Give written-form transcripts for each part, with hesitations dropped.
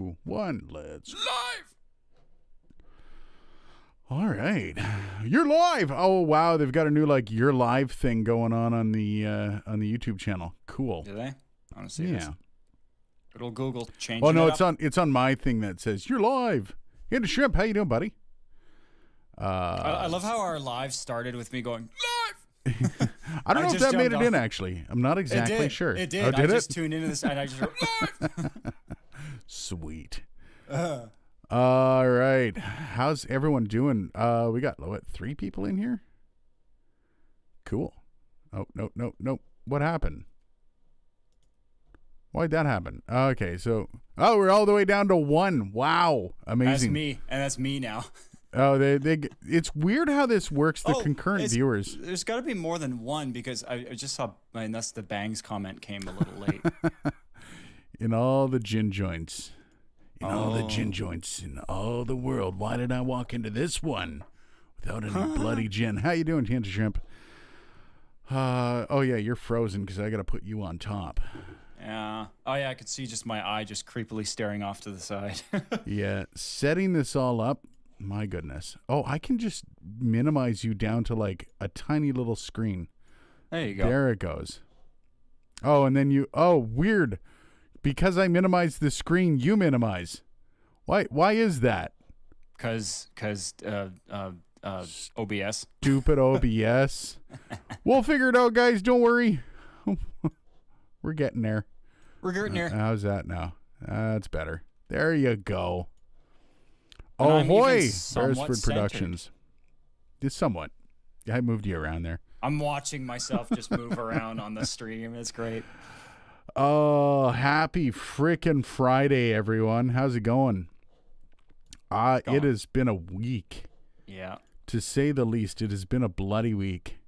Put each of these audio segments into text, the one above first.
1, let's Live! All right. You're live. Oh wow, they've got a new like you're live thing going on the YouTube channel. Cool. Do they? I want to see this. Yeah. Good old Google changing Oh no, it up. it's on my thing that says you're live. Hey, Shrimp, how you doing, buddy? I love how our live started with me going live. I don't know if just that made it jumped in off. actually. I'm not exactly sure. It did. Oh, did I it? just tuned into this and I just wrote live. Sweet. All right. How's everyone doing? We got what, 3 people in here? Cool. Oh, no. What happened? Why'd that happen? Okay, so we're all the way down to 1. Wow. Amazing. That's me, and that's me now. Oh, it's weird how this works, the concurrent viewers. There's got to be more than 1 because I just saw, and that's the bangs comment came a little late. In all the gin joints. In all the gin joints in all the world. Why did I walk into this one without any bloody gin? How you doing, Tanta Shrimp? Oh, yeah, you're frozen because I got to put you on top. Yeah. Oh, yeah, I could see just my eye just creepily staring off to the side. Yeah, setting this all up. My goodness. Oh, I can just minimize you down to like a tiny little screen. There you go. There it goes. Oh, and then weird. Because I minimize the screen, you minimize. Why is that? Because OBS. Stupid OBS. We'll figure it out, guys. Don't worry. We're getting there. We're getting there. How's that now? That's better. There you go. And I'm Ahoy, even somewhat Beresford Productions. Just somewhat. I moved you around there. I'm watching myself just move around on the stream. It's great. Oh, happy frickin' Friday, everyone. How's it going? It has been a week. Yeah. To say the least, it has been a bloody week.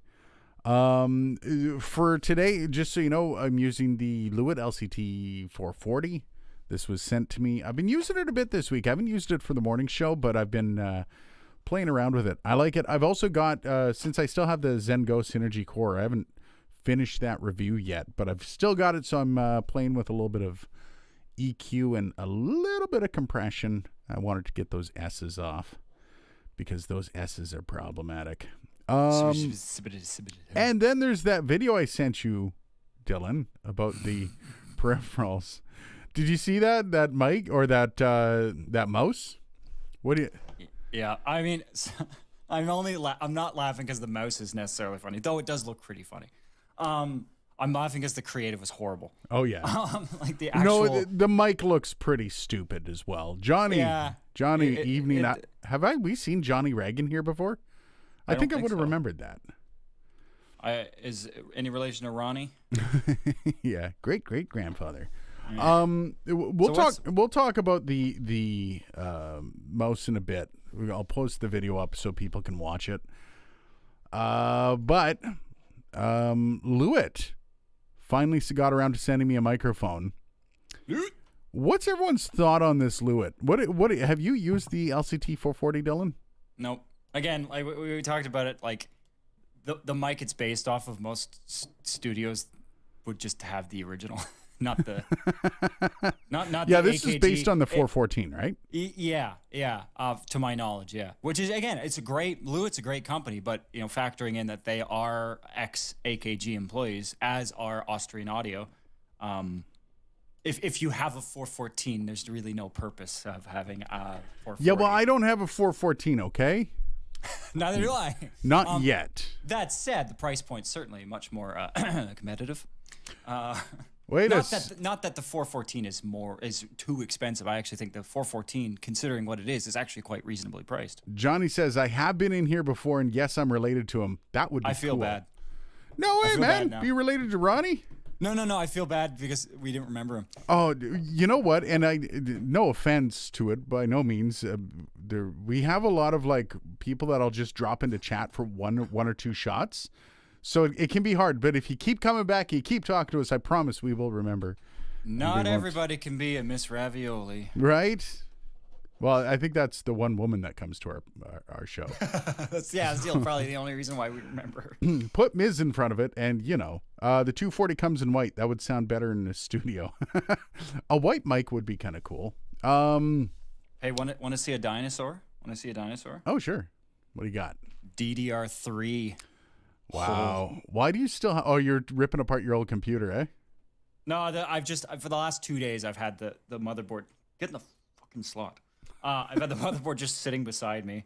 For today, just so you know, I'm using the Lewitt LCT440. This was sent to me. I've been using it a bit this week. I haven't used it for the morning show, but I've been playing around with it. I like it. I've also got, since I still have the Zen Go Synergy Core, I haven't finished that review yet, but I've still got it, so I'm playing with a little bit of EQ and a little bit of compression. I wanted to get those S's off because those S's are problematic. And then there's that video I sent you, Dylan, about the peripherals. Did you see that mic or that mouse? What do you? Yeah, I mean, I'm not laughing because the mouse is necessarily funny, though it does look pretty funny. I'm laughing because the creative was horrible. Oh yeah, like the actual. No, the mic looks pretty stupid as well. Johnny, evening. Have we seen Johnny Reagan here before? I think I would have remembered that. Is any relation to Ronnie? Yeah, great grandfather. Yeah. We'll talk about the mouse in a bit. I'll post the video up so people can watch it. But Lewitt finally got around to sending me a microphone. What's everyone's thought on this Lewitt? What have you used the LCT440, Dylan? Nope. Again, like we talked about it, like the mic it's based off of, most studios would just have the original. Not the not yeah, the this AKG. Is based on the 414, right? Yeah. To my knowledge, yeah. Which is, again, Lewitt's a great company, but factoring in that they are ex AKG employees, as are Austrian Audio. If you have a 414, there's really no purpose of having a 440. Yeah, well, I don't have a 414, okay? Neither do I. Not yet. That said, the price point's certainly much more competitive. Not that the 414 is too expensive. I actually think the 414, considering what it is actually quite reasonably priced. Johnny says, I have been in here before, and yes, I'm related to him. That would be I feel cool. bad. No way, man. Be related to Ronnie? No. I feel bad because we didn't remember him. Oh, you know what? And no offense to it, by no means. We have a lot of like people that'll just drop into chat for one or two shots. So it can be hard, but if you keep coming back, you keep talking to us, I promise we will remember. Not everybody can be a Miss Ravioli. Right? Well, I think that's the one woman that comes to our show. That's probably the only reason why we remember her. Put Ms. in front of it, and the 240 comes in white. That would sound better in the studio. A white mic would be kind of cool. Hey, want to see a dinosaur? Want to see a dinosaur? Oh, sure. What do you got? DDR3. Wow. Why do you still you're ripping apart your old computer, eh? No, I've just for the last 2 days I've had the motherboard get in the fucking slot. I've had the motherboard just sitting beside me,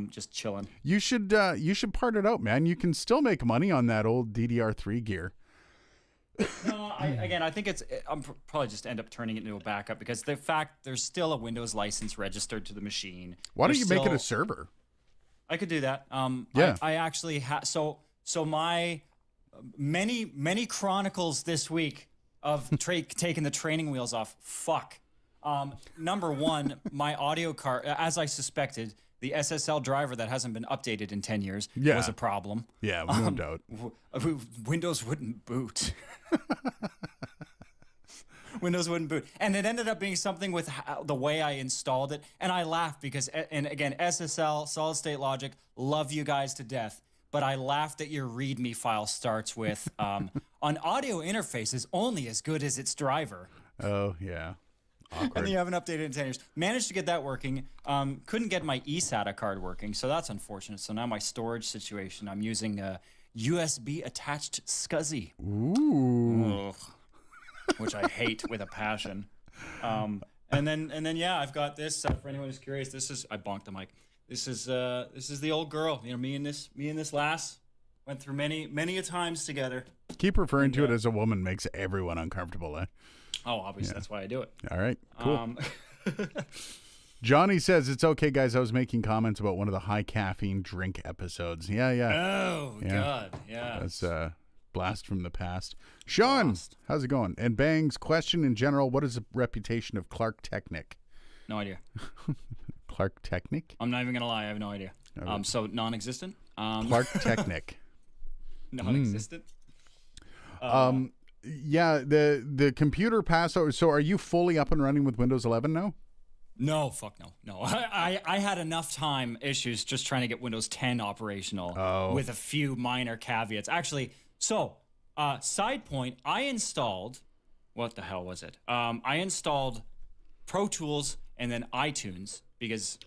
just chilling. You should part it out, man. You can still make money on that old DDR3 gear. No, I think I'm probably just end up turning it into a backup because the fact there's still a Windows license registered to the machine. Why don't you make it a server? I could do that. Yeah. I actually so my many chronicles this week of taking the training wheels off. Fuck. Number one, my audio card, as I suspected, the SSL driver that hasn't been updated in 10 years was a problem. Yeah, no doubt. Windows wouldn't boot. Windows wouldn't boot. And it ended up being something with the way I installed it. And I laughed because, and again, SSL, solid state logic, love you guys to death. But I laughed that your README file starts with, an audio interface is only as good as its driver. Oh, yeah. Awkward. And you haven't updated in 10 years. Managed to get that working. Couldn't get my eSATA card working, so that's unfortunate. So now my storage situation, I'm using a USB attached SCSI. Ooh. Which I hate with a passion. And then yeah, I've got this. For anyone who's curious, I bonked the mic. This is the old girl. You know, me and this lass went through many a times together. Keep referring to it as a woman makes everyone uncomfortable, eh? Oh, obviously, that's why I do it. All right, cool. Johnny says, it's okay, guys. I was making comments about one of the high caffeine drink episodes. Yeah. Oh, yeah. God, yeah. That's a blast from the past. Sean, how's it going? And Bang's question in general, what is the reputation of Clark Technic? No idea. Clark Technic? I'm not even going to lie. I have no idea. Okay. So non-existent? Clark Technic. Non-existent? Yeah, the computer password. So are you fully up and running with Windows 11 now? No, fuck no. I had enough time issues just trying to get Windows 10 operational with a few minor caveats. Actually, side point, I installed, what the hell was it? I installed Pro Tools and then iTunes because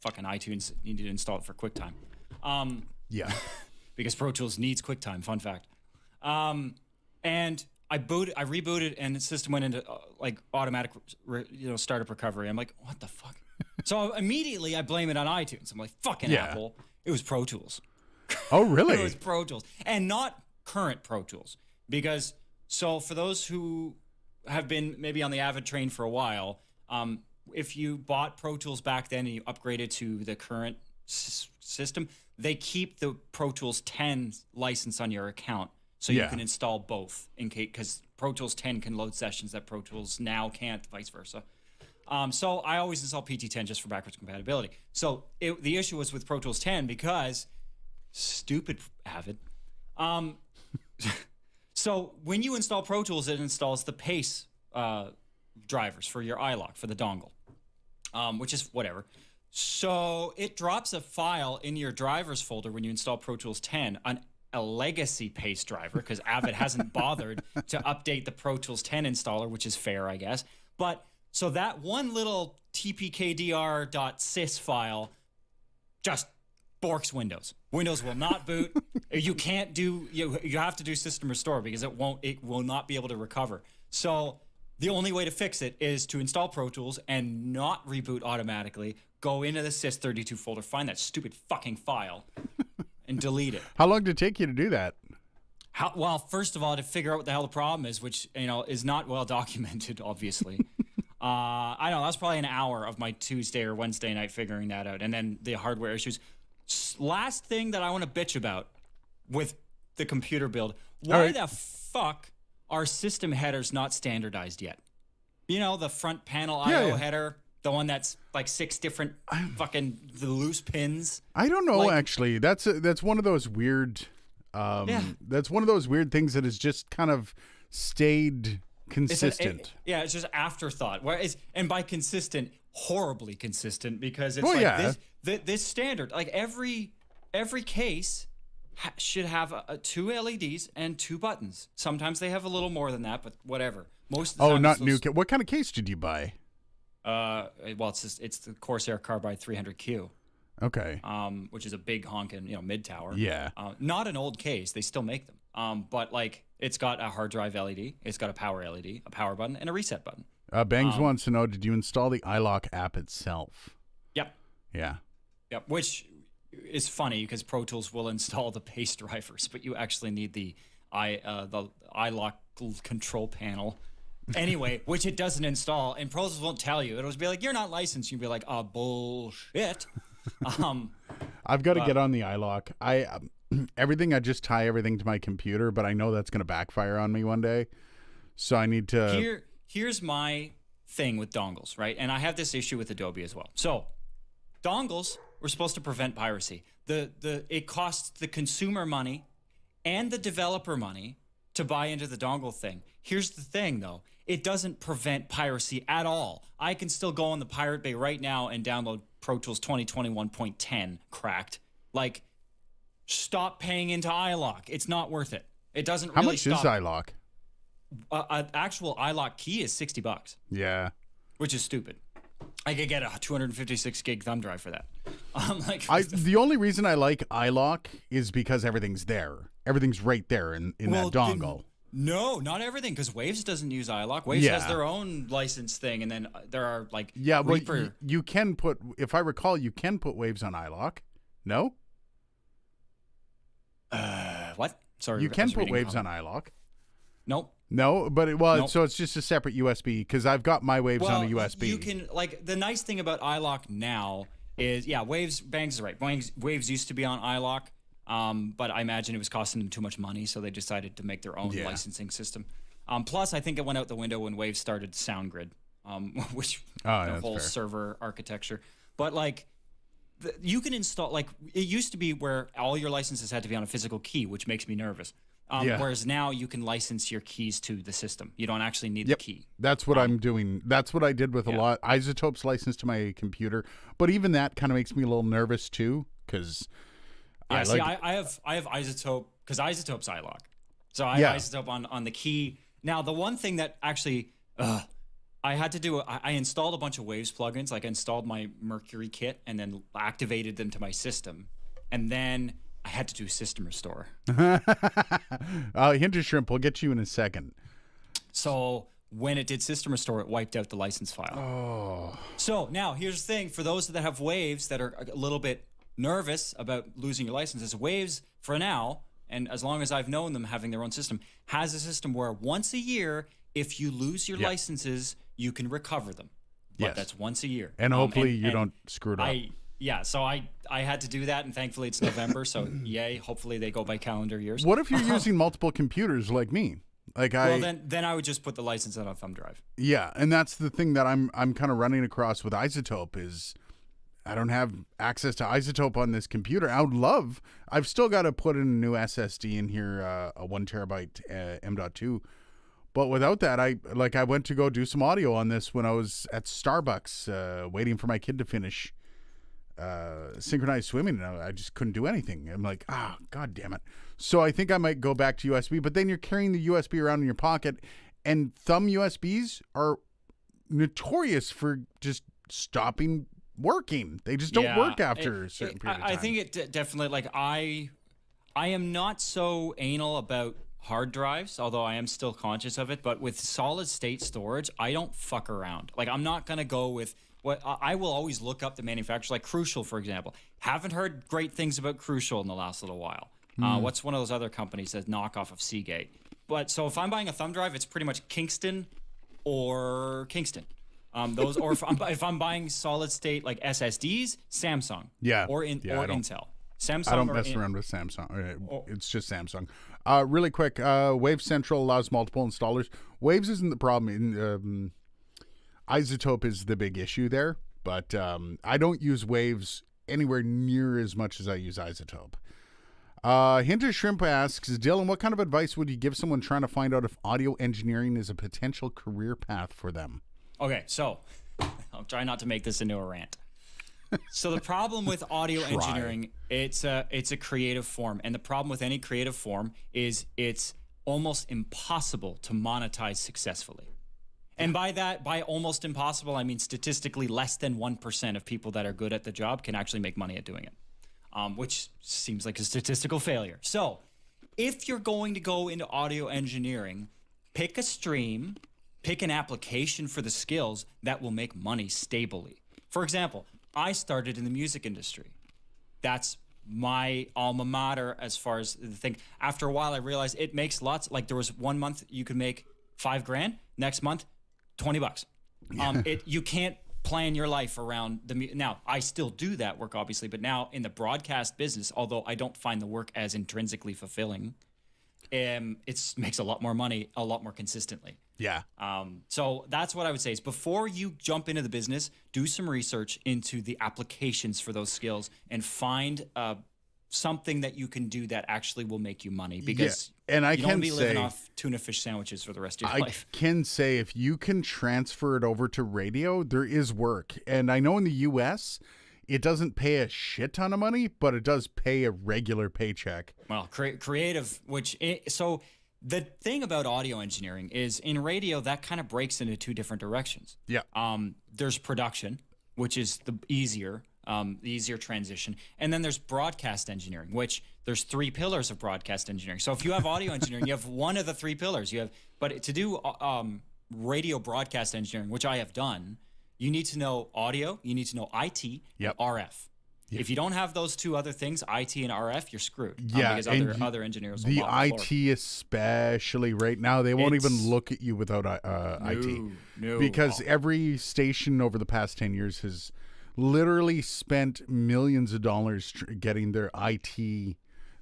fucking iTunes needed to install it for QuickTime. Yeah. Because Pro Tools needs QuickTime, fun fact. And I rebooted, and the system went into automatic, startup recovery. I'm like, what the fuck? So immediately I blame it on iTunes. I'm like, fucking Apple. It was Pro Tools. Oh, really? It was Pro Tools, and not current Pro Tools. Because for those who have been maybe on the Avid train for a while, if you bought Pro Tools back then and you upgraded to the current system, they keep the Pro Tools 10 license on your account. So you can install both in case, because Pro Tools 10 can load sessions that Pro Tools now can't, vice versa. So I always install PT10 just for backwards compatibility. So the issue was with Pro Tools 10 because stupid Avid. So when you install Pro Tools, it installs the Pace drivers for your iLok, for the dongle, which is whatever. So it drops a file in your drivers folder when you install Pro Tools 10, a legacy Pace driver, because Avid hasn't bothered to update the Pro Tools 10 installer, which is fair, I guess. But so that one little tpkdr.sys file just borks Windows. Windows will not boot. You can't do, you have to do system restore because it will not be able to recover. So the only way to fix it is to install Pro Tools and not reboot automatically, go into the sys32 folder, find that stupid fucking file, and delete it. How long did it take you to do that? Well, first of all, to figure out what the hell the problem is, which is not well documented, obviously. I don't know. That's probably an hour of my Tuesday or Wednesday night figuring that out, and then the hardware issues. Last thing that I want to bitch about with the computer build: why the fuck are system headers not standardized yet? You know, the front panel IO header. The one that's like 6 different the loose pins. I don't know, actually. That's one of those weird. That's one of those weird things that has just kind of stayed consistent. It's just afterthought. And by consistent, horribly consistent, because it's this standard. Like every case should have 2 LEDs and 2 buttons. Sometimes they have a little more than that, but whatever. Most of the time, not new. What kind of case did you buy? Well, it's the Corsair Carbide 300Q. Okay. Which is a big honkin', mid tower. Yeah. Not an old case. They still make them. But like it's got a hard drive LED, it's got a power LED, a power button, and a reset button. Bangs wants to know, did you install the iLock app itself? Yep. Yeah. Yep. Which is funny because Pro Tools will install the pace drivers, but you actually need the iLock control panel. Anyway, which it doesn't install, and Pro Tools won't tell you. It'll be like, you're not licensed. You'll be like, oh, bullshit. I've got to get on the iLock. Everything, I just tie everything to my computer, but I know that's going to backfire on me one day. So I need to... Here's my thing with dongles, right? And I have this issue with Adobe as well. So dongles were supposed to prevent piracy. It costs the consumer money and the developer money to buy into the dongle thing. Here's the thing, though. It doesn't prevent piracy at all. I can still go on the Pirate Bay right now and download Pro Tools 2021.10 cracked. Like, stop paying into iLock. It's not worth it. It doesn't really stop. How much is iLock? An actual iLock key is $60. Yeah. Which is stupid. I could get a 256 gig thumb drive for that. The only reason I like iLock is because everything's there. Everything's right there in that dongle. No, not everything, because Waves doesn't use iLock. Waves has their own license thing, and then there are like Reaper. You can put, if I recall, you can put Waves on iLock. No? What? Sorry, you can put Waves on iLock. Nope. No, but nope. So it's just a separate USB, because I've got my Waves on a USB. You can, like, the nice thing about iLock now is, Waves, Bangs is right. Waves used to be on iLock. But I imagine it was costing them too much money, so they decided to make their own licensing system. Plus, I think it went out the window when Waves started SoundGrid, which the whole server architecture. But like, you can install, like, it used to be where all your licenses had to be on a physical key, which makes me nervous. Whereas now you can license your keys to the system. You don't actually need the key. That's what I'm doing. That's what I did with a lot. Isotope's licensed to my computer, but even that kind of makes me a little nervous too, because. Yeah, I have Isotope because Isotope's iLock. So I have Isotope on the key. Now, the one thing that actually I had to do, I installed a bunch of Waves plugins. Like I installed my Mercury kit and then activated them to my system. And then I had to do system restore. Hint of Shrimp, we'll get you in a second. So when it did system restore, it wiped out the license file. Oh. So now here's the thing. For those that have Waves that are a little bit nervous about losing your licenses, Waves for now, and as long as I've known them having their own system, has a system where once a year, if you lose your licenses, you can recover them. But that's once a year. And hopefully you don't screw it up. So I had to do that, and thankfully it's November, so yay, hopefully they go by calendar years. What if you're using multiple computers like me? Then I would just put the license on a thumb drive. Yeah, and that's the thing that I'm kind of running across with Isotope is I don't have access to Isotope on this computer. I've still got to put in a new SSD in here, a 1 terabyte M.2. But without that, I went to go do some audio on this when I was at Starbucks waiting for my kid to finish synchronized swimming, and I just couldn't do anything. I'm like, God damn it. So I think I might go back to USB, but then you're carrying the USB around in your pocket, and thumb USBs are notorious for just stopping working. They just don't work after a certain period of time. I think it definitely, like, I am not so anal about hard drives, although I am still conscious of it, but with solid state storage, I don't fuck around. Like, I'm not going to go with what I will always look up the manufacturer, like Crucial, for example. Haven't heard great things about Crucial in the last little while. What's one of those other companies that knockoff of Seagate? But so if I'm buying a thumb drive, it's pretty much Kingston or Kingston. Or if I'm buying solid state like SSDs, Samsung. Or Intel. Samsung. I don't mess around with Samsung. It's just Samsung. Really quick, Wave Central allows multiple installers. Waves isn't the problem. Isotope is the big issue there, but I don't use Waves anywhere near as much as I use Isotope. Hint of Shrimp asks, Dylan, what kind of advice would you give someone trying to find out if audio engineering is a potential career path for them? Okay, so I'll try not to make this into a rant. So the problem with audio engineering, it's a creative form. And the problem with any creative form is it's almost impossible to monetize successfully. And by almost impossible, I mean statistically less than 1% of people that are good at the job can actually make money at doing it, which seems like a statistical failure. So if you're going to go into audio engineering, pick a stream, pick an application for the skills that will make money stably. For example, I started in the music industry. That's my alma mater as far as the thing. After a while, I realized it makes lots. Like there was 1 month you could make $5,000. Next month, $20. You can't plan your life around now. I still do that work, obviously, but now in the broadcast business, although I don't find the work as intrinsically fulfilling, it makes a lot more money, a lot more consistently. Yeah. So that's what I would say is before you jump into the business, do some research into the applications for those skills and find something that you can do that actually will make you money, because and I you don't can be living say, off tuna fish sandwiches for the rest of your life. I can say if you can transfer it over to radio, there is work. And I know in the US, it doesn't pay a shit ton of money, but it does pay a regular paycheck. Well, creative, so the thing about audio engineering is in radio, that kind of breaks into two different directions. Yeah. There's production, which is the easier transition. And then there's broadcast engineering, which there's three pillars of broadcast engineering. So if you have audio engineering, you have one of the three pillars. But to do radio broadcast engineering, which I have done, you need to know audio, you need to know IT, and RF. If you don't have those two other things, IT and RF, you're screwed. Yeah, because other engineers will the mop the IT especially right now, they won't even look at you without IT. No, because every station over the past 10 years has literally spent millions of dollars getting their IT.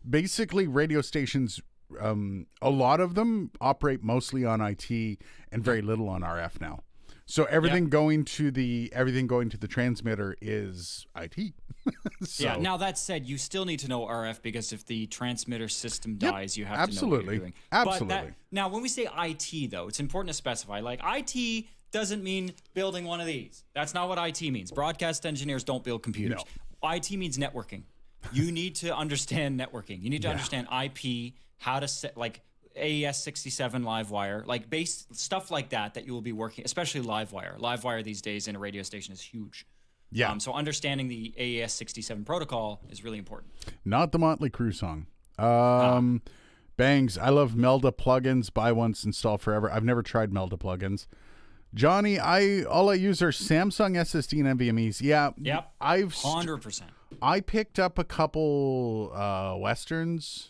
Basically, radio stations, a lot of them operate mostly on IT and very little on RF now. So everything going to the transmitter is IT. So, yeah. Now that said, you still need to know RF, because if the transmitter system dies, you have to know what you're doing. Absolutely. Now, when we say IT, though, it's important to specify. Like IT doesn't mean building one of these. That's not what IT means. Broadcast engineers don't build computers. No. IT means networking. You need to understand networking. You need to understand IP, how to set AES-67 live wire, like base stuff like that you will be working, especially live wire. Live wire these days in a radio station is huge. Yeah. So understanding the AES-67 protocol is really important. Not the Motley Crue song. Bangs. I love Melda plugins. Buy once, install forever. I've never tried Melda plugins. Johnny, all I use are Samsung SSD and NVMe's. Yeah. Yep. 100%. I picked up a couple Westerns.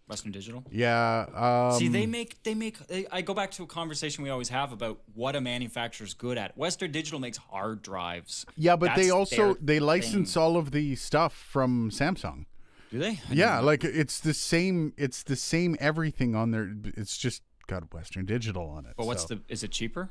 Western Digital. Yeah. See, they make. I go back to a conversation we always have about what a manufacturer's good at. Western Digital makes hard drives. Yeah, but they license all of the stuff from Samsung. Do they? Yeah, like it's the same everything on there. It's just got Western Digital on it. But is it cheaper?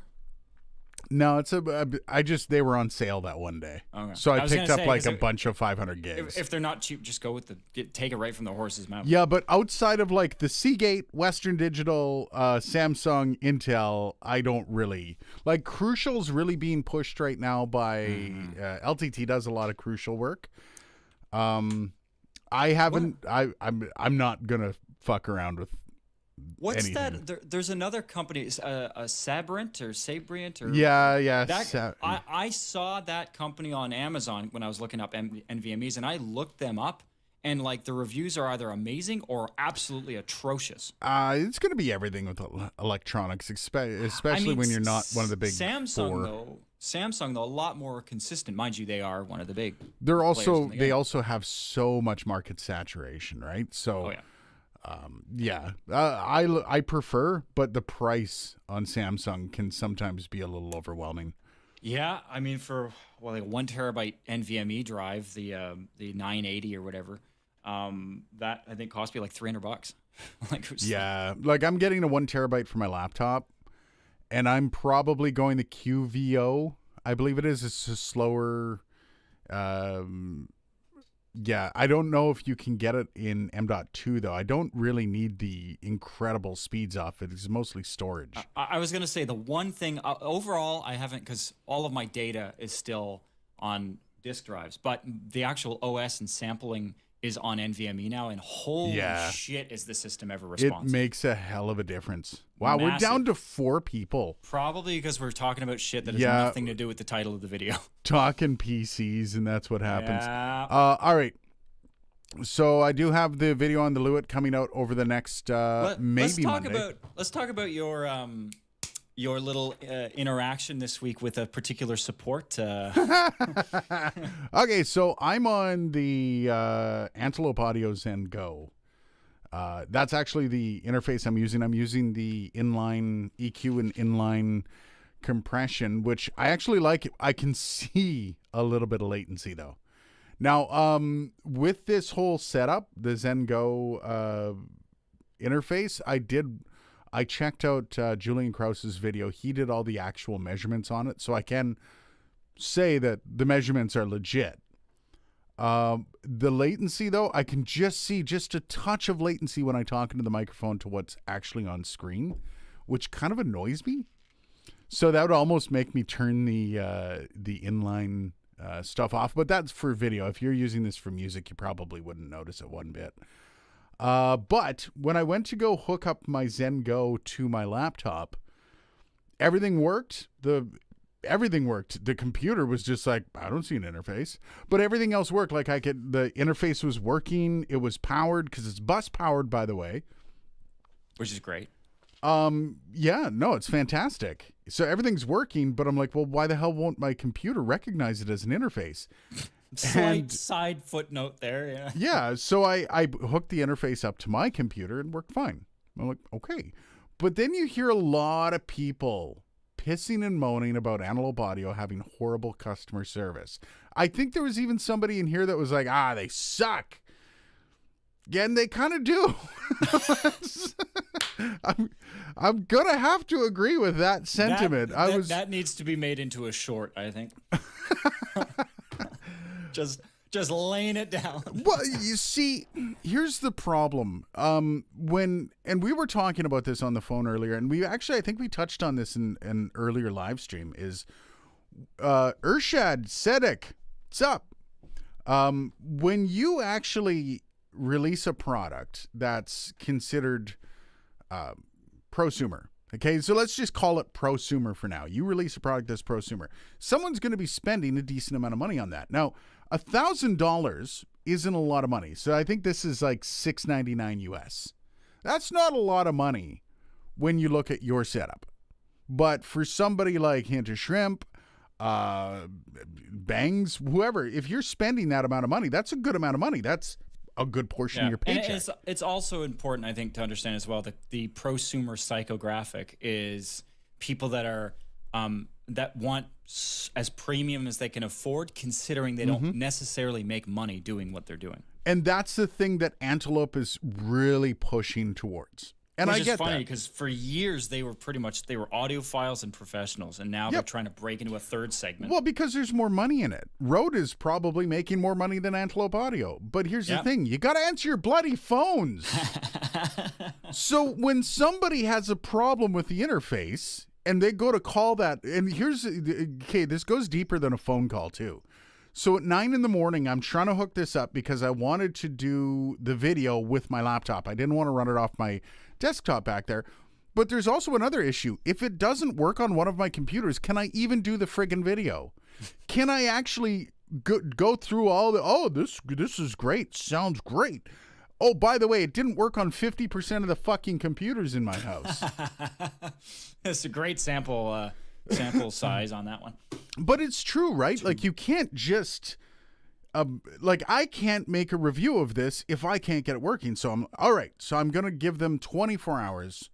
No, they were on sale that one day. Okay. So I picked up like a bunch of 500 gigs. If they're not cheap, just go with take it right from the horse's mouth. Yeah, but outside of like the Seagate, Western Digital, Samsung, Intel, I don't really like. Crucial's really being pushed right now by LTT does a lot of Crucial work. I haven't. I'm not gonna fuck around with. What's anything. that? There's another company, a Sabrent or Sabrient or I saw that company on Amazon when I was looking up NVMe's, and I looked them up, and like the reviews are either amazing or absolutely atrocious. It's going to be everything with electronics, especially when you're not one of the big Samsung though, a lot more consistent. Mind you, they are one of the big. They also have so much market saturation, right? So. Oh, yeah. I prefer, but the price on Samsung can sometimes be a little overwhelming. Yeah, I mean for like a 1 terabyte NVMe drive, the 980 or whatever, that I think cost me like $300. Like I'm getting a 1 terabyte for my laptop, and I'm probably going the QVO. I believe it is. It's a slower. Yeah, I don't know if you can get it in M.2, though. I don't really need the incredible speeds off it. It's mostly storage. I was going to say the one thing, overall, I haven't, because all of my data is still on disk drives, but the actual OS and sampling is on NVMe now, and holy Yeah. shit, is the system ever It responsive. makes a hell of a difference. Wow, we're Massive. down to 4 people Probably because we're talking about shit that has Yeah. nothing to do with the title of the video. talking PCs, and that's what happens. Yeah. All right. So I do have the video on the Lewitt coming out over the next maybe Monday. Let's talk about your little interaction this week with a particular support. Okay, so I'm on the Antelope Audio Zen Go. That's actually the interface I'm using. I'm using the inline EQ and inline compression, which I actually like. I can see a little bit of latency though. Now, with this whole setup, the Zen Go interface, I checked out Julian Krause's video. He did all the actual measurements on it, so I can say that the measurements are legit. The latency, though, I can just see just a touch of latency when I talk into the microphone to what's actually on screen, which kind of annoys me. So that would almost make me turn the inline stuff off, but that's for video. If you're using this for music, you probably wouldn't notice it one bit. But when I went to go hook up my Zen Go to my laptop, everything worked. Everything worked. The computer was just like, I don't see an interface, but everything else worked. Like the interface was working. It was powered because it's bus powered, by the way. Which is great. Yeah, no, it's fantastic. So everything's working, but I'm like, well, why the hell won't my computer recognize it as an interface? Slight side footnote there. Yeah. Yeah, so I hooked the interface up to my computer and worked fine. I'm like, okay. But then you hear a lot of people pissing and moaning about Antelope Audio having horrible customer service. I think there was even somebody in here that was like, they suck. Again, they kind of do. I'm gonna have to agree with that sentiment. That needs to be made into a short, I think. just laying it down. Well, you see, here's the problem. And we were talking about this on the phone earlier, and I think we touched on this in an earlier live stream. Is Urshad Sedek, what's up? When you actually release a product that's considered prosumer. Okay, so let's just call it prosumer for now. You release a product that's prosumer. Someone's going to be spending a decent amount of money on that. Now, $1,000 isn't a lot of money. So I think this is like $6.99 US. That's not a lot of money when you look at your setup. But for somebody like Hint of Shrimp, Bangs, whoever, if you're spending that amount of money, that's a good amount of money. That's a good portion of your paycheck. And it's also important, I think, to understand as well that the prosumer psychographic is people that are that want as premium as they can afford, considering they don't necessarily make money doing what they're doing. And that's the thing that Antelope is really pushing towards. And Which I get is funny that. because for years they were audiophiles and professionals, and now they're trying to break into a third segment. Well, because there's more money in it. Rode is probably making more money than Antelope Audio. But here's the thing. You got to answer your bloody phones. So when somebody has a problem with the interface and they go to call that, and this goes deeper than a phone call too. So at 9 a.m, I'm trying to hook this up because I wanted to do the video with my laptop. I didn't want to run it off my desktop back there. But there's also another issue. If it doesn't work on one of my computers, can I even do the friggin' video? Can I actually go through all this is great. Sounds great. Oh, by the way, it didn't work on 50% of the fucking computers in my house. It's a great sample size on that one. But it's true, right? Like you can't just I can't make a review of this if I can't get it working. So I'm all right. So I'm going to give them 24 hours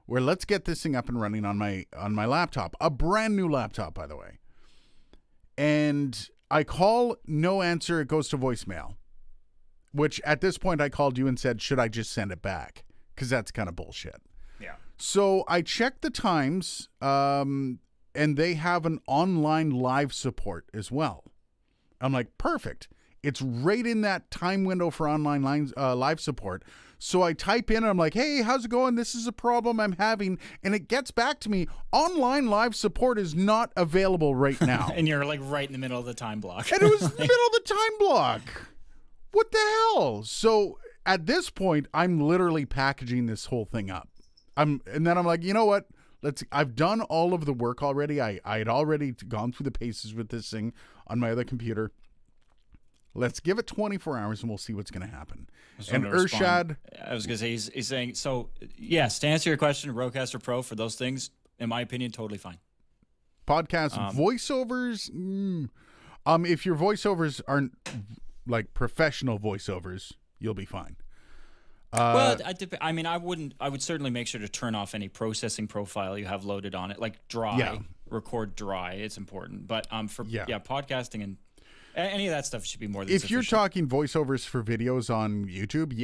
where let's get this thing up and running on my laptop, a brand new laptop, by the way. And I call, no answer. It goes to voicemail, which at this point I called you and said, should I just send it back? Because that's kind of bullshit. Yeah. So I checked the times, and they have an online live support as well. I'm like, perfect. It's right in that time window for online live support. So I type in and I'm like, hey, how's it going? This is a problem I'm having. And it gets back to me. Online live support is not available right now. And you're like right in the middle of the time block. And it was in the middle of the time block. What the hell? So at this point, I'm literally packaging this whole thing up. And then I'm like, you know what? I've done all of the work already. I had already gone through the paces with this thing on my other computer. Let's give it 24 hours and we'll see what's going to happen. And Urshad, I was going to say, he's saying, so yes, to answer your question, Rodecaster Pro for those things, in my opinion, totally fine. Podcast voiceovers. If your voiceovers aren't like professional voiceovers, you'll be fine. Well, I mean, I would certainly make sure to turn off any processing profile you have loaded on it, like dry, record dry. It's important. But for podcasting and any of that stuff should be more than if sufficient. you're talking voiceovers for videos on YouTube,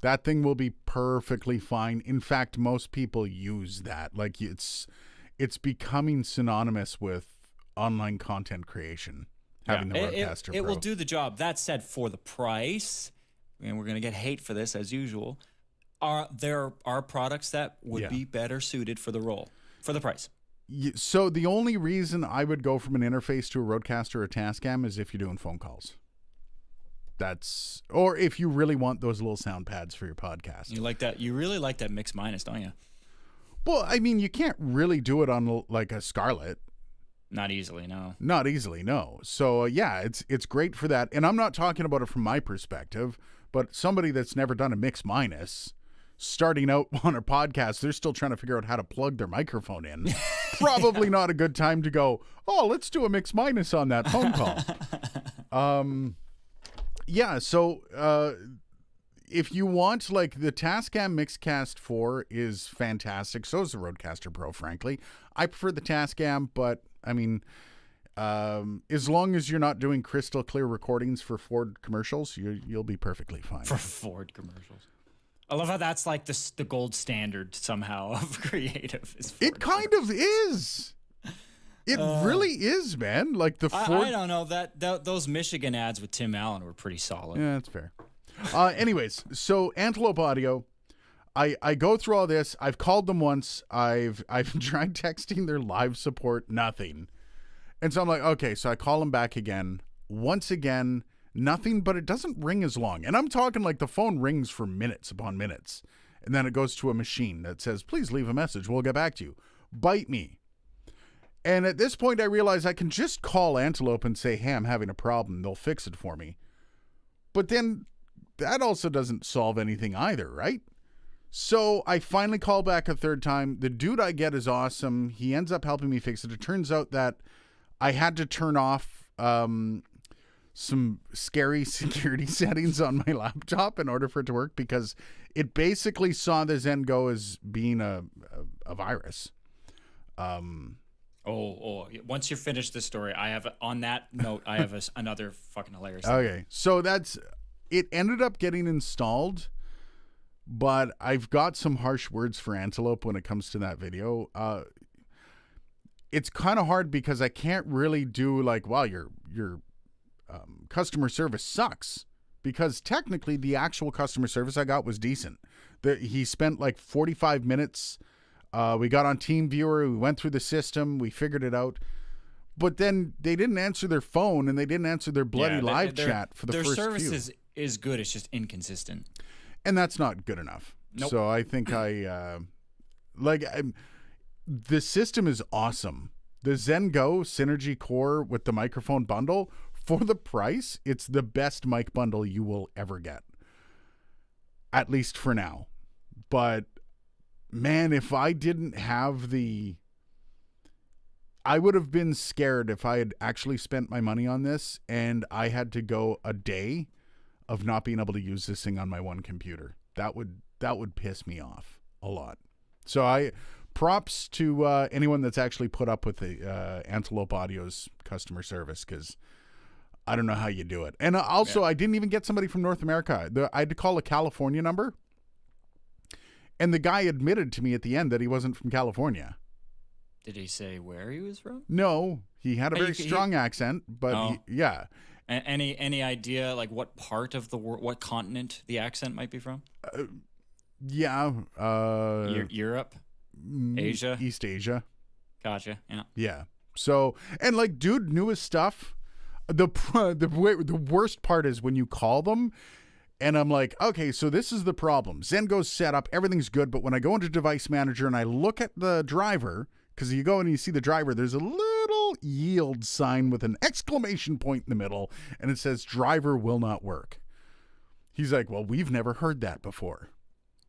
that thing will be perfectly fine. In fact, most people use that. Like it's becoming synonymous with online content creation. Having the Rodecaster Pro. It will do the job. That said, for the price, and we're going to get hate for this as usual, there are products that would be better suited for the role, for the price. So the only reason I would go from an interface to a Rodecaster or a Tascam is if you're doing phone calls. Or if you really want those little sound pads for your podcast. You like that? You really like that mix minus, don't you? Well, I mean, you can't really do it on like a Scarlett. Not easily, no. Not easily, no. So it's great for that. And I'm not talking about it from my perspective, but somebody that's never done a mix minus, starting out on a podcast, they're still trying to figure out how to plug their microphone in. Probably not a good time to go, let's do a mix minus on that phone call. So if you want, like, the Tascam Mixcast 4 is fantastic. So is the Rodecaster Pro, frankly. I prefer the Tascam, but I mean, as long as you're not doing crystal clear recordings for Ford commercials, you'll be perfectly fine. For Ford commercials. I love how that's like the gold standard somehow of creative. It kind of is. It really is, man. Like the Ford. I don't know that those Michigan ads with Tim Allen were pretty solid. Yeah, that's fair. Anyways, so Antelope Audio, I go through all this. I've called them once. I've tried texting their live support, nothing. And so I'm like, okay, so I call them back again. Once again, nothing, but it doesn't ring as long. And I'm talking like the phone rings for minutes upon minutes. And then it goes to a machine that says, please leave a message. We'll get back to you. Bite me. And at this point, I realize I can just call Antelope and say, hey, I'm having a problem. They'll fix it for me. But then that also doesn't solve anything either, right? So I finally call back a third time. The dude I get is awesome. He ends up helping me fix it. It turns out that I had to turn off some scary security settings on my laptop in order for it to work, because it basically saw the Zen Go as being a virus. Once you're finished this story, I have on that note, I have another fucking hilarious thing. Okay, so it ended up getting installed, but I've got some harsh words for Antelope when it comes to that video. It's kind of hard because I can't really do like, wow, your customer service sucks, because technically the actual customer service I got was decent. He spent like 45 minutes. We got on TeamViewer. We went through the system. We figured it out. But then they didn't answer their phone and they didn't answer their bloody live chat for the first few. Their service is good. It's just inconsistent. And that's not good enough. Nope. So I think the system is awesome. The Zen Go Synergy Core with the microphone bundle, for the price, it's the best mic bundle you will ever get. At least for now. But man, if I didn't have I would have been scared if I had actually spent my money on this and I had to go a day of not being able to use this thing on my one computer. That would piss me off a lot. So props to anyone that's actually put up with the Antelope Audio's customer service, because I don't know how you do it. And also, I didn't even get somebody from North America. I had to call a California number. And the guy admitted to me at the end that he wasn't from California. Did he say where he was from? No, he had a very strong accent, but yeah. Any idea like what part of the world, what continent the accent might be from? Europe, Asia, East Asia. Gotcha. Yeah. Yeah. So, and like, dude knew his stuff. The worst part is when you call them and I'm like, okay, so this is the problem. Zengo's set up, everything's good, but when I go into Device Manager and I look at the driver, because you go and you see the driver, there's a little yield sign with an exclamation point in the middle, and it says driver will not work. He's like, well, we've never heard that before.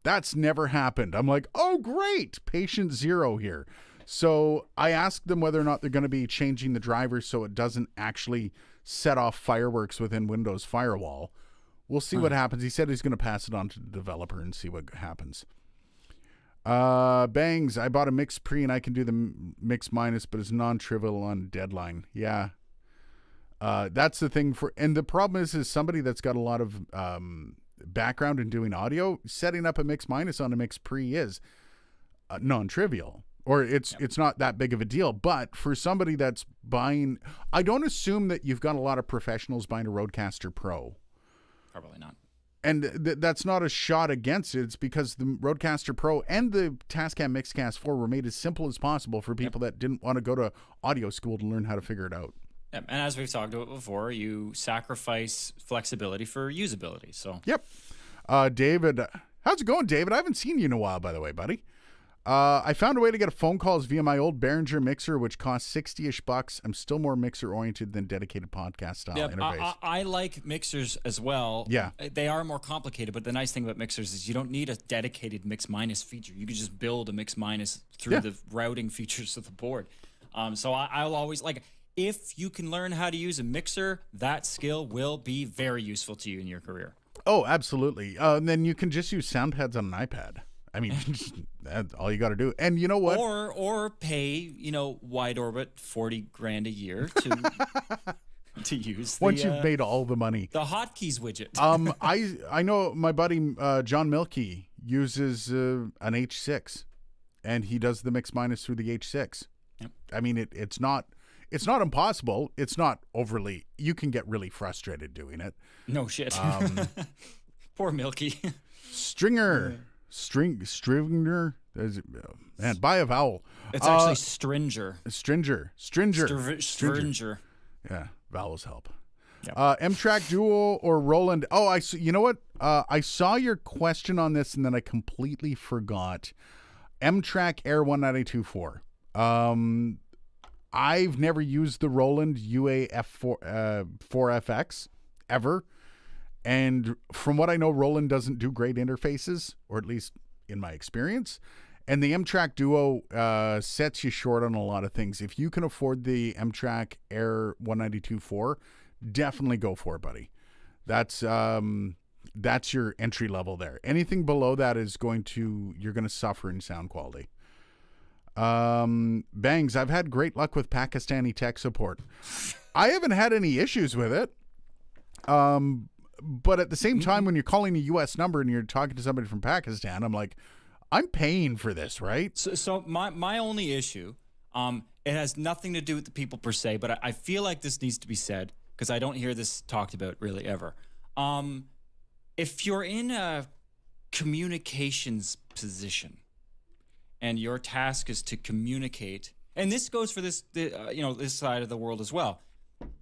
That's never happened. I'm like, oh, great. Patient zero here. So I asked them whether or not they're going to be changing the driver so it doesn't actually set off fireworks within Windows Firewall. We'll see what happens. He said he's going to pass it on to the developer and see what happens. Bangs, I bought a mix pre and I can do the mix minus, but it's non-trivial on deadline. Yeah. That's the thing and the problem is somebody that's got a lot of background in doing audio, setting up a mix minus on a mix pre is non-trivial. Or it's not that big of a deal. But for somebody that's buying, I don't assume that you've got a lot of professionals buying a Rodecaster Pro. Probably not. And that's not a shot against it. It's because the Rodecaster Pro and the Tascam Mixcast 4 were made as simple as possible for people that didn't want to go to audio school to learn how to figure it out. Yep. And as we've talked about before, you sacrifice flexibility for usability. So. Yep. David, how's it going, David? I haven't seen you in a while, by the way, buddy. I found a way to get phone calls via my old Behringer mixer, which costs $60-ish bucks. I'm still more mixer oriented than dedicated podcast style interface. I like mixers as well. Yeah. They are more complicated, but the nice thing about mixers is you don't need a dedicated mix minus feature. You can just build a mix minus through the routing features of the board. So I'll always if you can learn how to use a mixer, that skill will be very useful to you in your career. Oh, absolutely. And then you can just use sound pads on an iPad. I mean, that's all you got to do. And you know what? Or pay, wide orbit $40,000 a year to use. Once you've made all the money, the hotkeys widget. I know my buddy John Milkey uses an H6, and he does the mix minus through the H6. Yep. I mean, it's not impossible. It's not overly. You can get really frustrated doing it. No shit. Poor Milky. Stringer, man, buy a vowel. It's actually Stringer. Stringer. Yeah, vowels help. Yep. M-Track Duo or Roland. Oh, you know what? I saw your question on this and then I completely forgot. M-Track Air 192.4. I've never used the Roland UA4FX ever. And from what I know, Roland doesn't do great interfaces, or at least in my experience. And the M-Track Duo sets you short on a lot of things. If you can afford the M-Track Air 192.4, definitely go for it, buddy. That's your entry level there. Anything below that you're going to suffer in sound quality. Bangs, I've had great luck with Pakistani tech support. I haven't had any issues with it. But at the same time, when you're calling a U.S. number and you're talking to somebody from Pakistan, I'm like, I'm paying for this, right? So my only issue, it has nothing to do with the people per se, but I feel like this needs to be said because I don't hear this talked about really ever. If you're in a communications position and your task is to communicate, and this goes for this side of the world as well.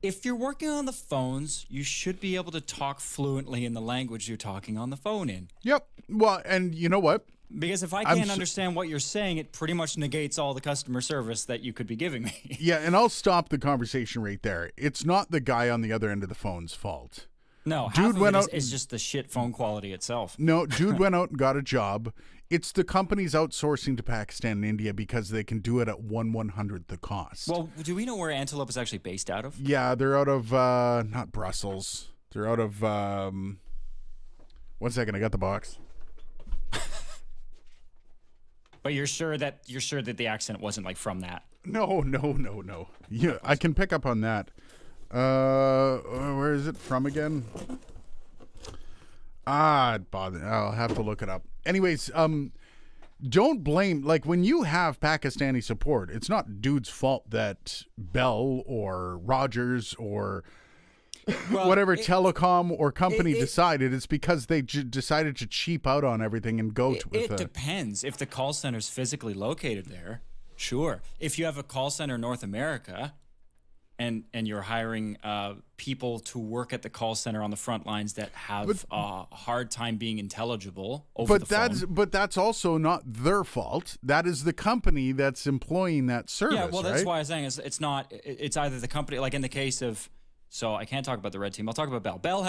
If you're working on the phones, you should be able to talk fluently in the language you're talking on the phone in. Yep. Well, and you know what? Because if I can't understand what you're saying, it pretty much negates all the customer service that you could be giving me. Yeah, and I'll stop the conversation right there. It's not the guy on the other end of the phone's fault. No, dude went out. It's just the shit phone quality itself. No, dude went out and got a job. It's the companies outsourcing to Pakistan and India because they can do it at 1/100th the cost. Well, do we know where Antelope is actually based out of? Yeah, they're out of not Brussels. They're out of 1 second, I got the box. But you're sure that the accent wasn't like from that? No. Yeah, I can pick up on that. Where is it from again? I'll have to look it up. Anyways, don't blame, when you have Pakistani support, it's not dude's fault that Bell or Rogers or whatever telecom or company decided. It's because they decided to cheap out on everything and go with it. It depends. If the call center's physically located there, sure. If you have a call center in North America, and you're hiring people to work at the call center on the front lines that have a hard time being intelligible over the phone. But that's also not their fault. That is the company that's employing that service. Yeah, well, that's right? why I'm saying it's not. It's either the company, like in the case of. So I can't talk about the red team. I'll talk about Bell. Bell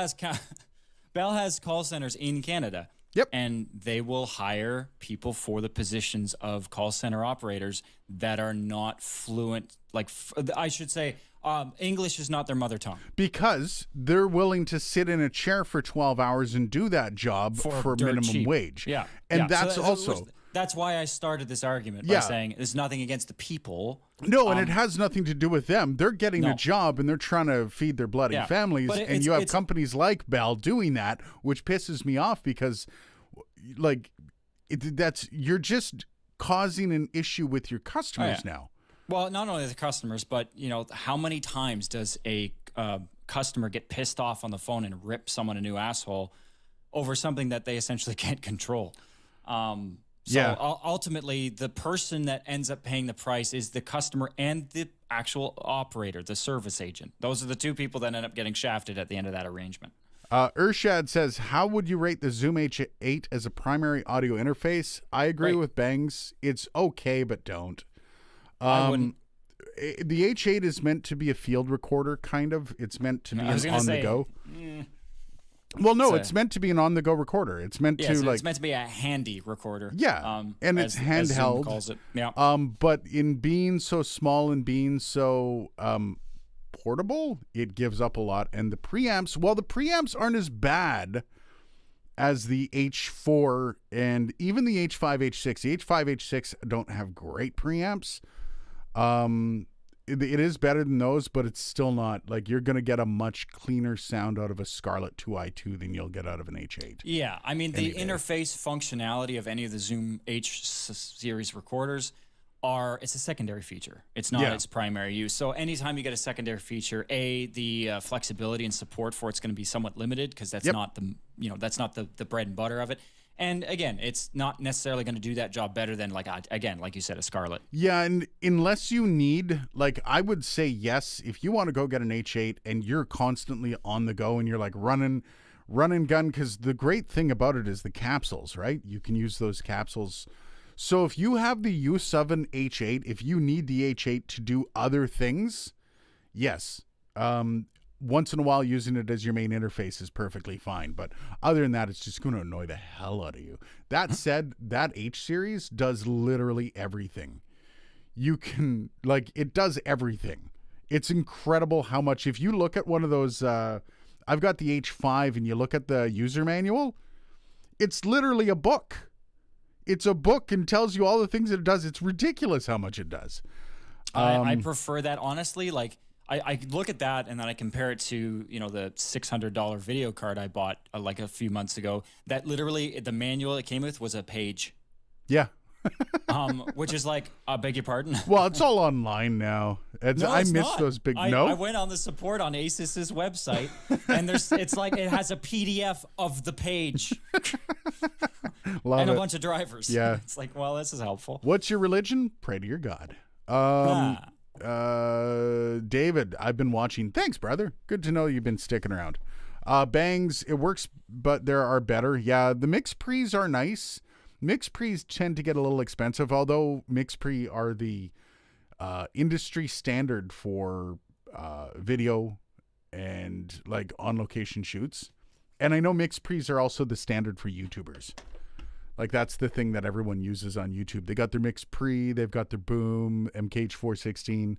has call centers in Canada. Yep. And they will hire people for the positions of call center operators that are not fluent. Like I should say, English is not their mother tongue. Because they're willing to sit in a chair for 12 hours and do that job for minimum cheap. wage. Yeah. And that's also... That's why I started this argument by saying there's nothing against the people. No, and it has nothing to do with them. They're getting a job and they're trying to feed their bloody families. And you have companies like Bell doing that, which pisses me off because, like, you're just causing an issue with your customers now. Well, not only the customers, but how many times does a customer get pissed off on the phone and rip someone a new asshole over something that they essentially can't control? Ultimately, the person that ends up paying the price is the customer and the actual operator, the service agent. Those are the two people that end up getting shafted at the end of that arrangement. Urshad says, how would you rate the Zoom H8 as a primary audio interface? I agree with Bangs. It's okay, but don't. I wouldn't. The H8 is meant to be a field recorder, kind of. It's meant to be the go. Well, no, it's meant to be an on-the-go recorder. It's meant to it's meant to be a handy recorder. Yeah, and it's handheld. As Zoom calls it. Yeah. But in being so small and being so portable, it gives up a lot. And the preamps, the preamps aren't as bad as the H4 and even the H5, H6. The H5, H6 don't have great preamps. It is better than those, but it's still not like you're going to get a much cleaner sound out of a Scarlett 2i2 than you'll get out of an H8. Yeah, I mean, the interface functionality of any of the Zoom H series recorders it's a secondary feature. It's not its primary use. So anytime you get a secondary feature, the flexibility and support for it's going to be somewhat limited because that's not the bread and butter of it. And again, it's not necessarily going to do that job better than like you said, a Scarlett. Yeah, and unless you need, I would say yes, if you want to go get an H8 and you're constantly on the go and you're like run and gun, because the great thing about it is the capsules, right? You can use those capsules. So if you have the use of an H8, if you need the H8 to do other things, yes. Once in a while, using it as your main interface is perfectly fine. But other than that, it's just going to annoy the hell out of you. That said, that H series does literally everything. You can, it does everything. It's incredible how much, if you look at one of those, I've got the H5 and you look at the user manual, it's literally a book. It's a book and tells you all the things that it does. It's ridiculous how much it does. I prefer that, honestly. I look at that and then I compare it to, the $600 video card I bought a few months ago. That literally the manual it came with was a page. Yeah. Which is I beg your pardon. Well, it's all online now. I miss those big. I went on the support on ASUS's website, and it has a PDF of the page. And a bunch of drivers. Yeah. It's this is helpful. What's your religion? Pray to your God. David, I've been watching. Thanks, brother. Good to know you've been sticking around. Bangs, it works, but there are better. Yeah, the mix pre's are nice. Mix pre's tend to get a little expensive, although mix pre are the industry standard for video and on location shoots. And I know mix pre's are also the standard for YouTubers. That's the thing that everyone uses on YouTube. They got their mix pre, they've got their boom, MKH416.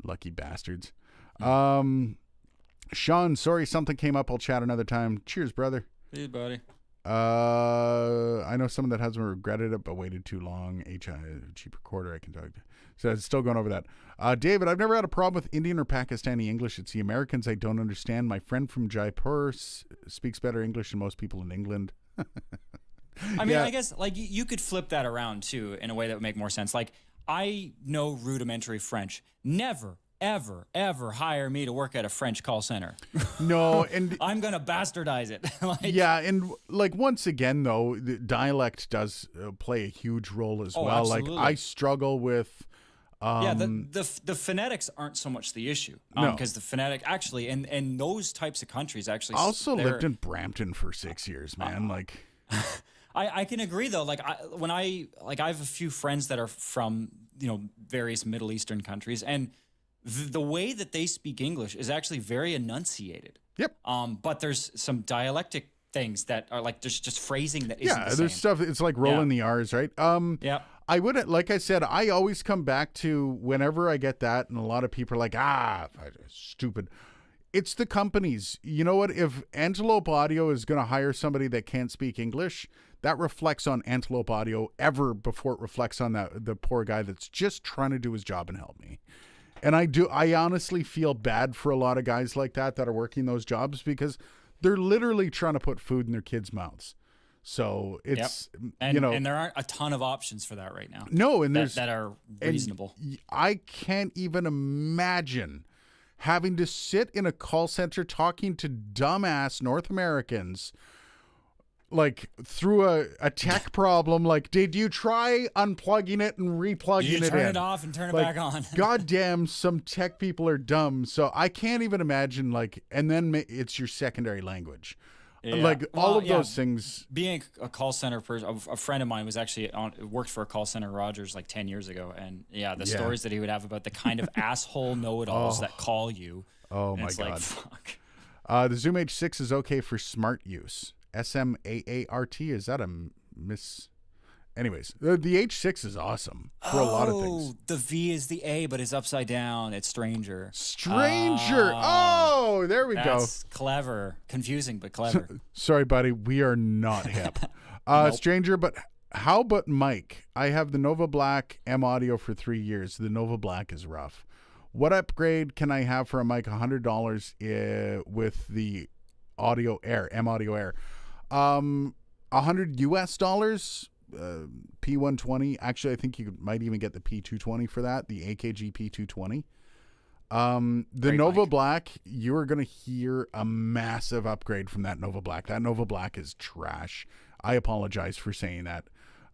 Lucky bastards. Sean, sorry, something came up. I'll chat another time. Cheers, brother. Hey, buddy. I know someone that hasn't regretted it, but waited too long. HI, cheap recorder, I can talk to. So it's still going over that. David, I've never had a problem with Indian or Pakistani English. It's the Americans I don't understand. My friend from Jaipur speaks better English than most people in England. I mean, I guess you could flip that around too in a way that would make more sense. I know rudimentary French. Never, ever, ever hire me to work at a French call center. No, and I'm gonna bastardize it. Yeah, and once again though, the dialect does play a huge role as well. Absolutely. I struggle with Yeah, the phonetics aren't so much the issue, No. because the phonetic actually, and those types of countries actually. I also lived in Brampton for 6 years, man. Like, I can agree though. Like I have a few friends that are from various Middle Eastern countries, and the way that they speak English is actually very enunciated. Yep. But there's some dialectic things that are like there's just phrasing that isn't the same. There's stuff. It's like rolling the R's, right? Yeah. I would, like I said, I always come back to whenever I get that, and a lot of people are like, stupid. It's the companies. You know what? If Antelope Audio is going to hire somebody that can't speak English, that reflects on Antelope Audio ever before it reflects on the poor guy that's just trying to do his job and help me. And I honestly feel bad for a lot of guys like that are working those jobs, because they're literally trying to put food in their kids' mouths. So it's, and there aren't a ton of options for that right now. No, and there's that are reasonable. I can't even imagine having to sit in a call center talking to dumbass North Americans, like through a tech problem. Like, did you try unplugging it and replugging it in? You turn it off and turn it back on. Goddamn, some tech people are dumb. So I can't even imagine, like, and then it's your secondary language. Yeah. Like all of those things. Being a call center person, a friend of mine was actually worked for a call center Rogers like 10 years ago. And stories that he would have about the kind of asshole know-it-alls that call you. Oh my God. God. Like, fuck. The Zoom H6 is okay for smart use. SMAART, is that a miss? Anyways, the H6 is awesome for a lot of things. The V is the A, but it's upside down. It's Stranger. Oh, there we go. That's clever. Confusing, but clever. Sorry, buddy. We are not hip. Nope. Stranger, but how about Mike? I have the Nova Black M Audio for 3 years. The Nova Black is rough. What upgrade can I have for a mic? $100 with the Audio Air, M Audio Air. $100 US. P120. Actually, I think you might even get the P220 for that, the AKG P220. The Nova Black, you're going to hear a massive upgrade from that Nova Black. That Nova Black is trash. I apologize for saying that.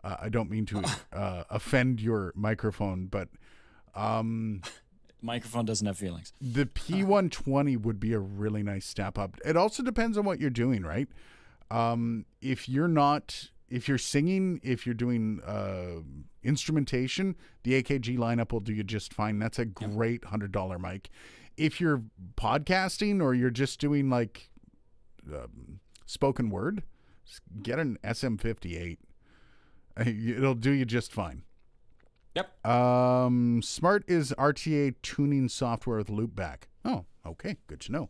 I don't mean to offend your microphone, but microphone doesn't have feelings. The P120 would be a really nice step up. It also depends on what you're doing, right? If you're singing, if you're doing instrumentation, the AKG lineup will do you just fine. That's a great $100 mic. If you're podcasting or you're just doing like spoken word, get an SM58. It'll do you just fine. Yep. Smart is RTA tuning software with loopback. Oh, okay. Good to know.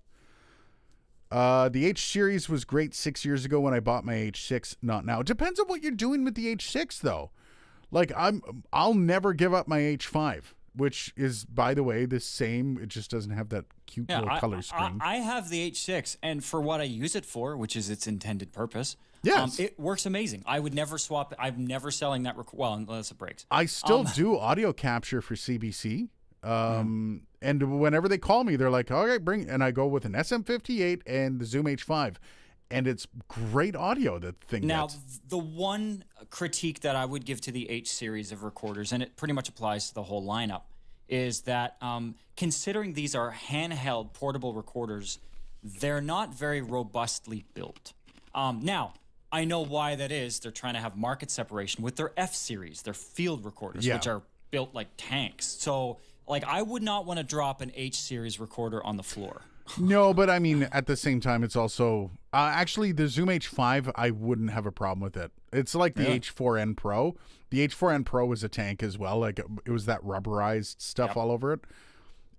The H series was great 6 years ago when I bought my H6. Not now. It depends on what you're doing with the H6 though. Like I'll never give up my H5, which is, by the way, the same. It just doesn't have that cute little color screen. I have the H6, and for what I use it for, which is its intended purpose, yes, it works amazing. I would never swap. I'm never selling that. Well, unless it breaks. I still do audio capture for CBC. And whenever they call me, they're like, "All right, bring," and I go with an SM58 and the Zoom H5, and it's great audio. That thing. Now, the one critique that I would give to the H series of recorders, and it pretty much applies to the whole lineup, is that considering these are handheld portable recorders, they're not very robustly built. Now, I know why that is. They're trying to have market separation with their F series, their field recorders, which are built like tanks. So, like, I would not want to drop an H series recorder on the floor. No, but I mean, at the same time, it's also actually the Zoom H5. I wouldn't have a problem with it. It's like the H4n Pro. The H4n Pro was a tank as well. Like it was that rubberized stuff all over it,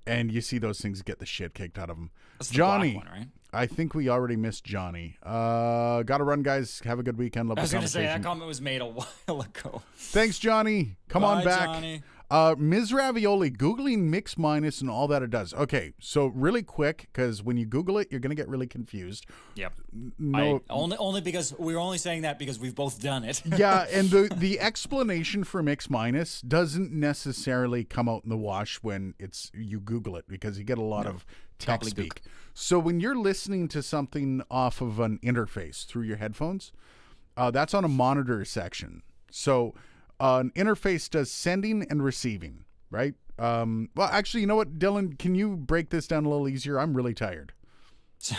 and you see those things get the shit kicked out of them. That's Johnny, the black one, right? I think we already missed Johnny. Gotta run, guys. Have a good weekend. Love I was the going to say conversation. that comment was made a while ago. Thanks, Johnny. Come Bye, on back. Johnny. Ms. Ravioli, Googling mix minus and all that it does. Okay, so really quick, because when you Google it, you're going to get really confused. Yep. No, only because we're only saying that because we've both done it. yeah, and the explanation for mix minus doesn't necessarily come out in the wash when you Google it, because you get a lot of tech speak. So when you're listening to something off of an interface through your headphones, that's on a monitor section. So an interface does sending and receiving, right? Well, actually, you know what, Dylan? Can you break this down a little easier? I'm really tired.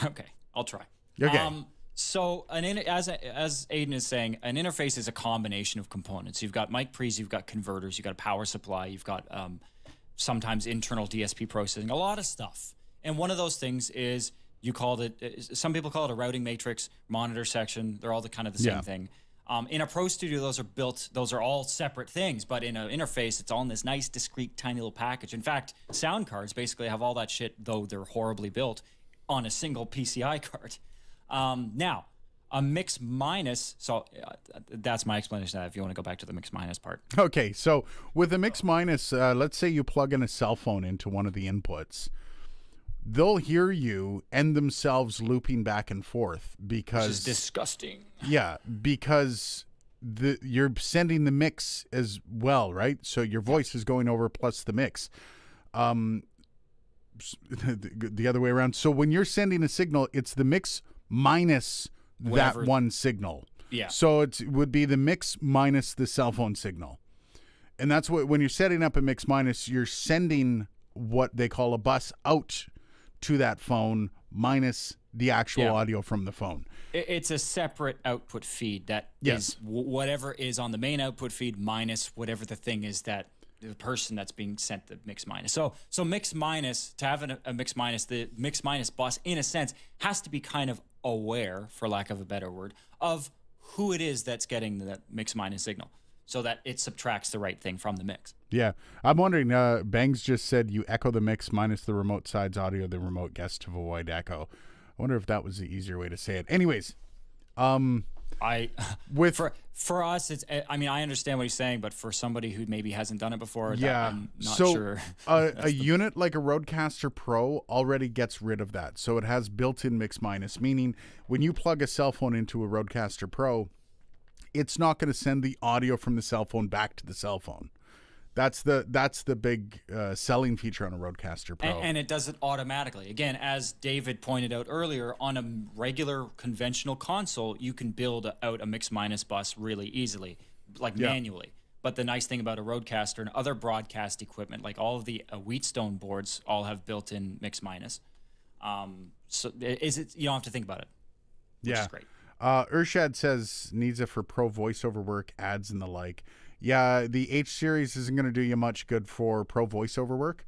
Okay, I'll try. Okay. So as Aiden is saying, an interface is a combination of components. You've got mic pre's, you've got converters, you've got a power supply, you've got sometimes internal DSP processing, a lot of stuff. And one of those things is some people call it a routing matrix, monitor section. They're all the same thing. In a Pro Studio, those are all separate things, but in an interface, it's all in this nice, discrete, tiny little package. In fact, sound cards basically have all that shit, though they're horribly built, on a single PCI card. Now, a mix minus, so that's my explanation of that, if you want to go back to the mix minus part. Okay, so with a mix minus, let's say you plug in a cell phone into one of the inputs. They'll hear you and themselves looping back and forth because... Which is disgusting. Yeah, because you're sending the mix as well, right? So your voice is going over plus the mix. The other way around. So when you're sending a signal, it's the mix minus that one signal. Yeah. So it would be the mix minus the cell phone signal. And that's what, when you're setting up a mix minus, you're sending what they call a bus out to that phone minus the actual audio from the phone. It's a separate output feed that Yes. is whatever is on the main output feed minus whatever the thing is that the person that's being sent the mix minus. So mix minus, to have a mix minus, the mix minus bus, in a sense, has to be kind of aware, for lack of a better word, of who it is that's getting the mix minus signal, so that it subtracts the right thing from the mix. Yeah. I'm wondering, Bangs just said you echo the mix minus the remote side's audio, the remote gets to avoid echo. I wonder if that was the easier way to say it. Anyways, for us, it's, I mean, I understand what he's saying, but for somebody who maybe hasn't done it before, I'm not sure. A unit like a Rodecaster Pro already gets rid of that. So it has built-in mix minus, meaning when you plug a cell phone into a Rodecaster Pro, it's not going to send the audio from the cell phone back to the cell phone. That's the big selling feature on a Rodecaster Pro. And it does it automatically. Again, as David pointed out earlier, on a regular conventional console, you can build out a mix minus bus really easily, manually. But the nice thing about a Rodecaster and other broadcast equipment, like all of the Wheatstone boards, all have built-in mix minus. So you don't have to think about it, which is great. Urshad says needs it for pro voiceover work, ads, and the like. Yeah, the H series isn't going to do you much good for pro voiceover work.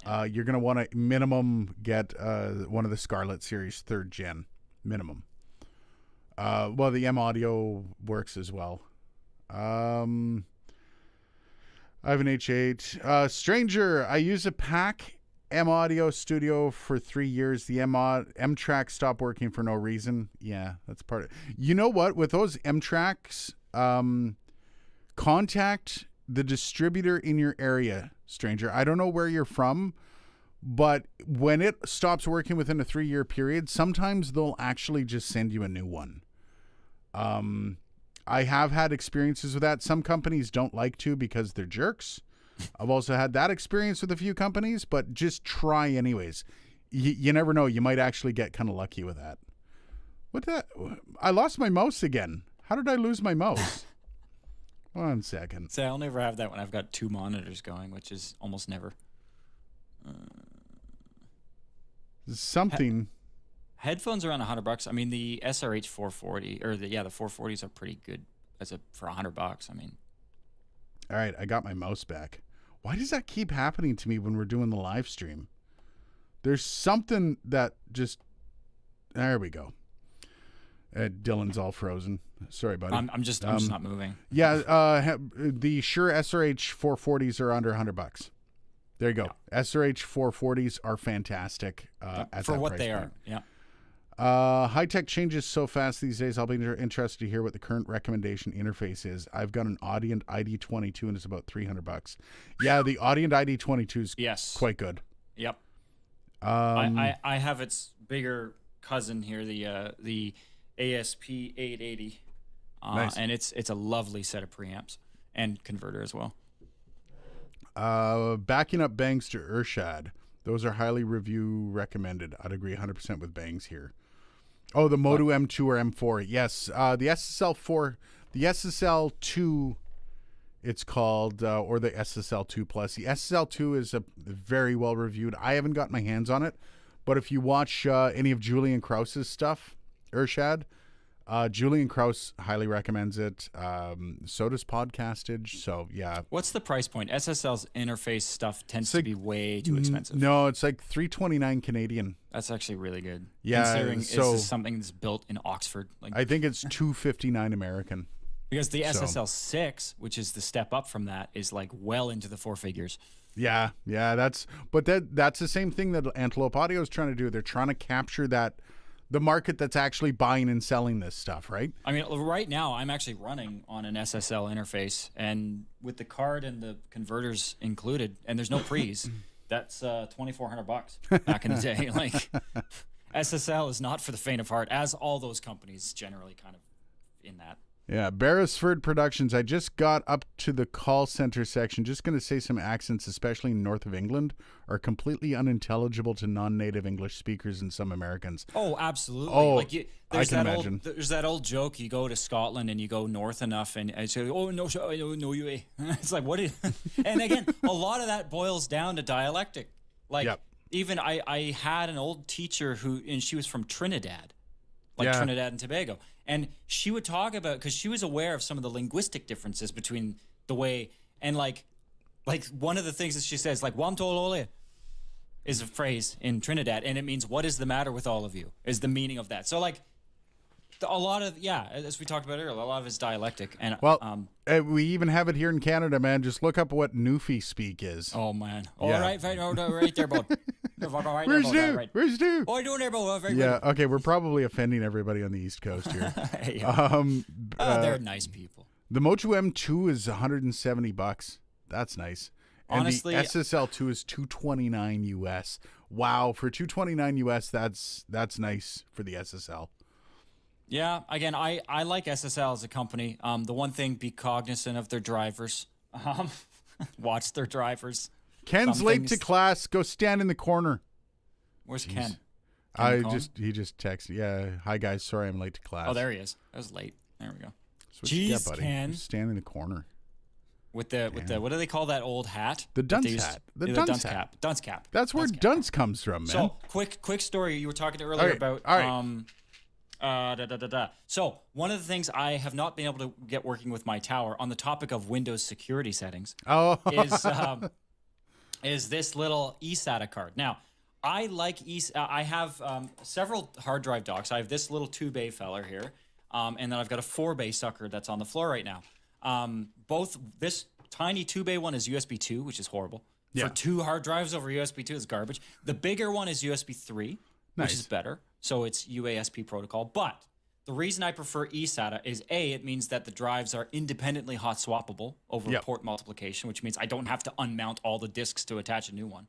You're going to want to minimum get one of the Scarlett series 3rd gen minimum. Well, the M audio works as well. I have an H8. Stranger, I use a pack M Audio Studio for 3 years. The M track stopped working for no reason. Yeah, that's part of it. You know what? With those M tracks, contact the distributor in your area, Stranger. I don't know where you're from, but when it stops working within a 3-year period, sometimes they'll actually just send you a new one. I have had experiences with that. Some companies don't like to because they're jerks. I've also had that experience with a few companies, but just try anyways. You never know. You might actually get kind of lucky with that. I lost my mouse again. How did I lose my mouse? 1 second. So I'll never have that when I've got 2 monitors going, which is almost never. Something. Headphones around $100. I mean, the SRH440 or the 440s are pretty good for $100. I mean. All right, I got my mouse back. Why does that keep happening to me when we're doing the live stream? There's something that just. There we go. Dylan's all frozen. Sorry, buddy. I'm just not moving. Yeah, the Shure SRH 440s are under $100. There you go. Yeah. SRH 440s are fantastic at for that what price they point. are. Yeah. High tech changes so fast these days. I'll be interested to hear what the current recommendation interface is. I've got an Audient ID22 and it's about $300. Yeah, the Audient ID22 is quite good. Yep. I have its bigger cousin here, the ASP 880, nice. And it's a lovely set of preamps and converter as well. Backing up Bangs to Urshad. Those are highly review recommended. I'd agree 100% with Bangs here. Oh, the Moto M2 or M4. Yes. The SSL2 It's called, or the SSL2 Plus. The SSL2 is a very well reviewed. I haven't got my hands on it, but if you watch any of Julian Krause's stuff, Urshad, Julian Krause highly recommends it. So does Podcastage. So yeah. What's the price point? SSL's interface stuff tends to be way too expensive. No, it's like $329 Canadian. That's actually really good. Yeah, considering so it's something that's built in Oxford. Like, I think it's $259 American. because the SSL6, which is the step up from that, is like well into the four figures. Yeah, that's the same thing that Antelope Audio is trying to do. They're trying to capture the market that's actually buying and selling this stuff, right? I mean, right now I'm actually running on an SSL interface, and with the card and the converters included, and there's no pre's. That's $2,400 back in the day. Like, SSL is not for the faint of heart, as all those companies generally kind of in that. Yeah, Beresford Productions. I just got up to the call center section. Just going to say some accents, especially in north of England, are completely unintelligible to non-native English speakers and some Americans. Oh, absolutely. Oh, like I can imagine. There's that old joke. You go to Scotland and you go north enough and say, "Oh no, no, you." It's like, what? And again, a lot of that boils down to dialectic. Like, even I had an old teacher and she was from Trinidad, Trinidad and Tobago. And she would talk about, because she was aware of some of the linguistic differences between the way, and like one of the things that she says, like, "Wamtolole" is a phrase in Trinidad, and it means "what is the matter with all of you" is the meaning of that. So like a lot of, as we talked about earlier, a lot of it's dialectic. And we even have it here in Canada, man. Just look up what Newfie speak is. Oh man. All right there, bud. Where's Stu? Where's Stu? What are you doing there, bud? Yeah, okay, we're probably offending everybody on the East Coast here. They're nice people. The Motu M2 is $170. That's nice. And honestly, the SSL2 is $229 US. Wow, for $229 US, that's nice for the SSL. Yeah, again, I like SSL as a company. The one thing, be cognizant of their drivers. Watch their drivers. Ken's late to class. Go stand in the corner. Where's Ken? He just texted. Yeah, hi guys. Sorry, I'm late to class. Oh, there he is. I was late. There we go. Jeez, buddy. Ken. Just stand in the corner. With the what do they call that old hat? The dunce hat. The dunce cap. Dunce cap. That's where dunce comes from, man. So quick story. You were talking earlier about. So one of the things I have not been able to get working with my tower on the topic of Windows security settings is this little eSATA card. Now, I like I have several hard drive docks. I have this little 2-bay feller here, and then I've got a 4-bay sucker that's on the floor right now. Both this tiny 2-bay one is USB 2, which is horrible. Yeah. For 2 hard drives over USB 2 is garbage. The bigger one is USB 3, which is better. So it's UASP protocol. But the reason I prefer eSATA is A, it means that the drives are independently hot swappable over port multiplication, which means I don't have to unmount all the disks to attach a new one.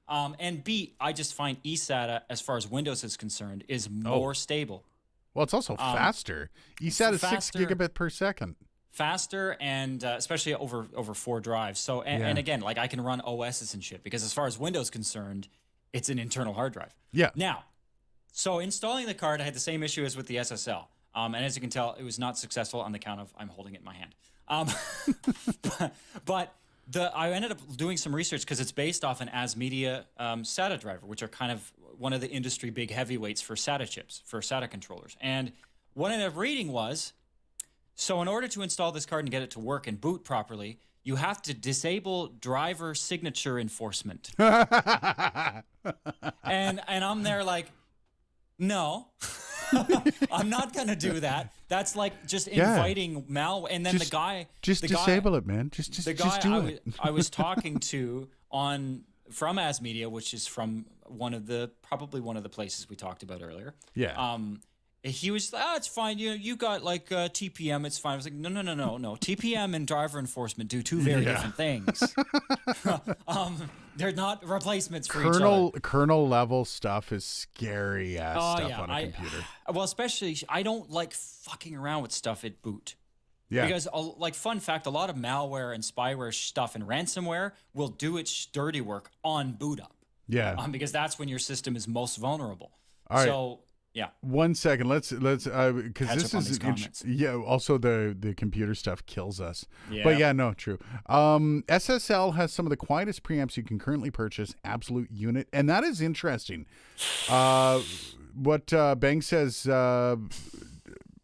And B, I just find eSATA, as far as Windows is concerned, is more stable. Well, it's also faster. eSATA is 6 gigabit per second. Faster, and especially over 4 drives. So and again, like, I can run OSs and shit, because as far as Windows is concerned, it's an internal hard drive. Yeah. Now, so installing the card, I had the same issue as with the SSL. And as you can tell, it was not successful on the count of I'm holding it in my hand. But I ended up doing some research, because it's based off an ASMedia SATA driver, which are kind of one of the industry big heavyweights for SATA chips, for SATA controllers. And what I ended up reading was, so in order to install this card and get it to work and boot properly, you have to disable driver signature enforcement. And I'm there like, no, I'm not going to do that. That's like just inviting malware. And then the guy... Just disable it, man. Just do it. I was talking to from ASMedia, which is from probably one of the places we talked about earlier. Yeah. He was, it's fine. You got like TPM, it's fine. I was like, no. TPM and driver enforcement do 2 very different things. They're not replacements for each other. Kernel level stuff is scary ass stuff on a computer. Well, especially, I don't like fucking around with stuff at boot. Yeah. Because, like, fun fact, a lot of malware and spyware stuff and ransomware will do its dirty work on boot up. Yeah. Because that's when your system is most vulnerable. All right. So... Yeah. 1 second. Let's because Catch this up on is these comments. yeah. Also, the computer stuff kills us. Yeah. But yeah, no, true. SSL has some of the quietest preamps you can currently purchase. Absolute unit, and that is interesting. What Bang says.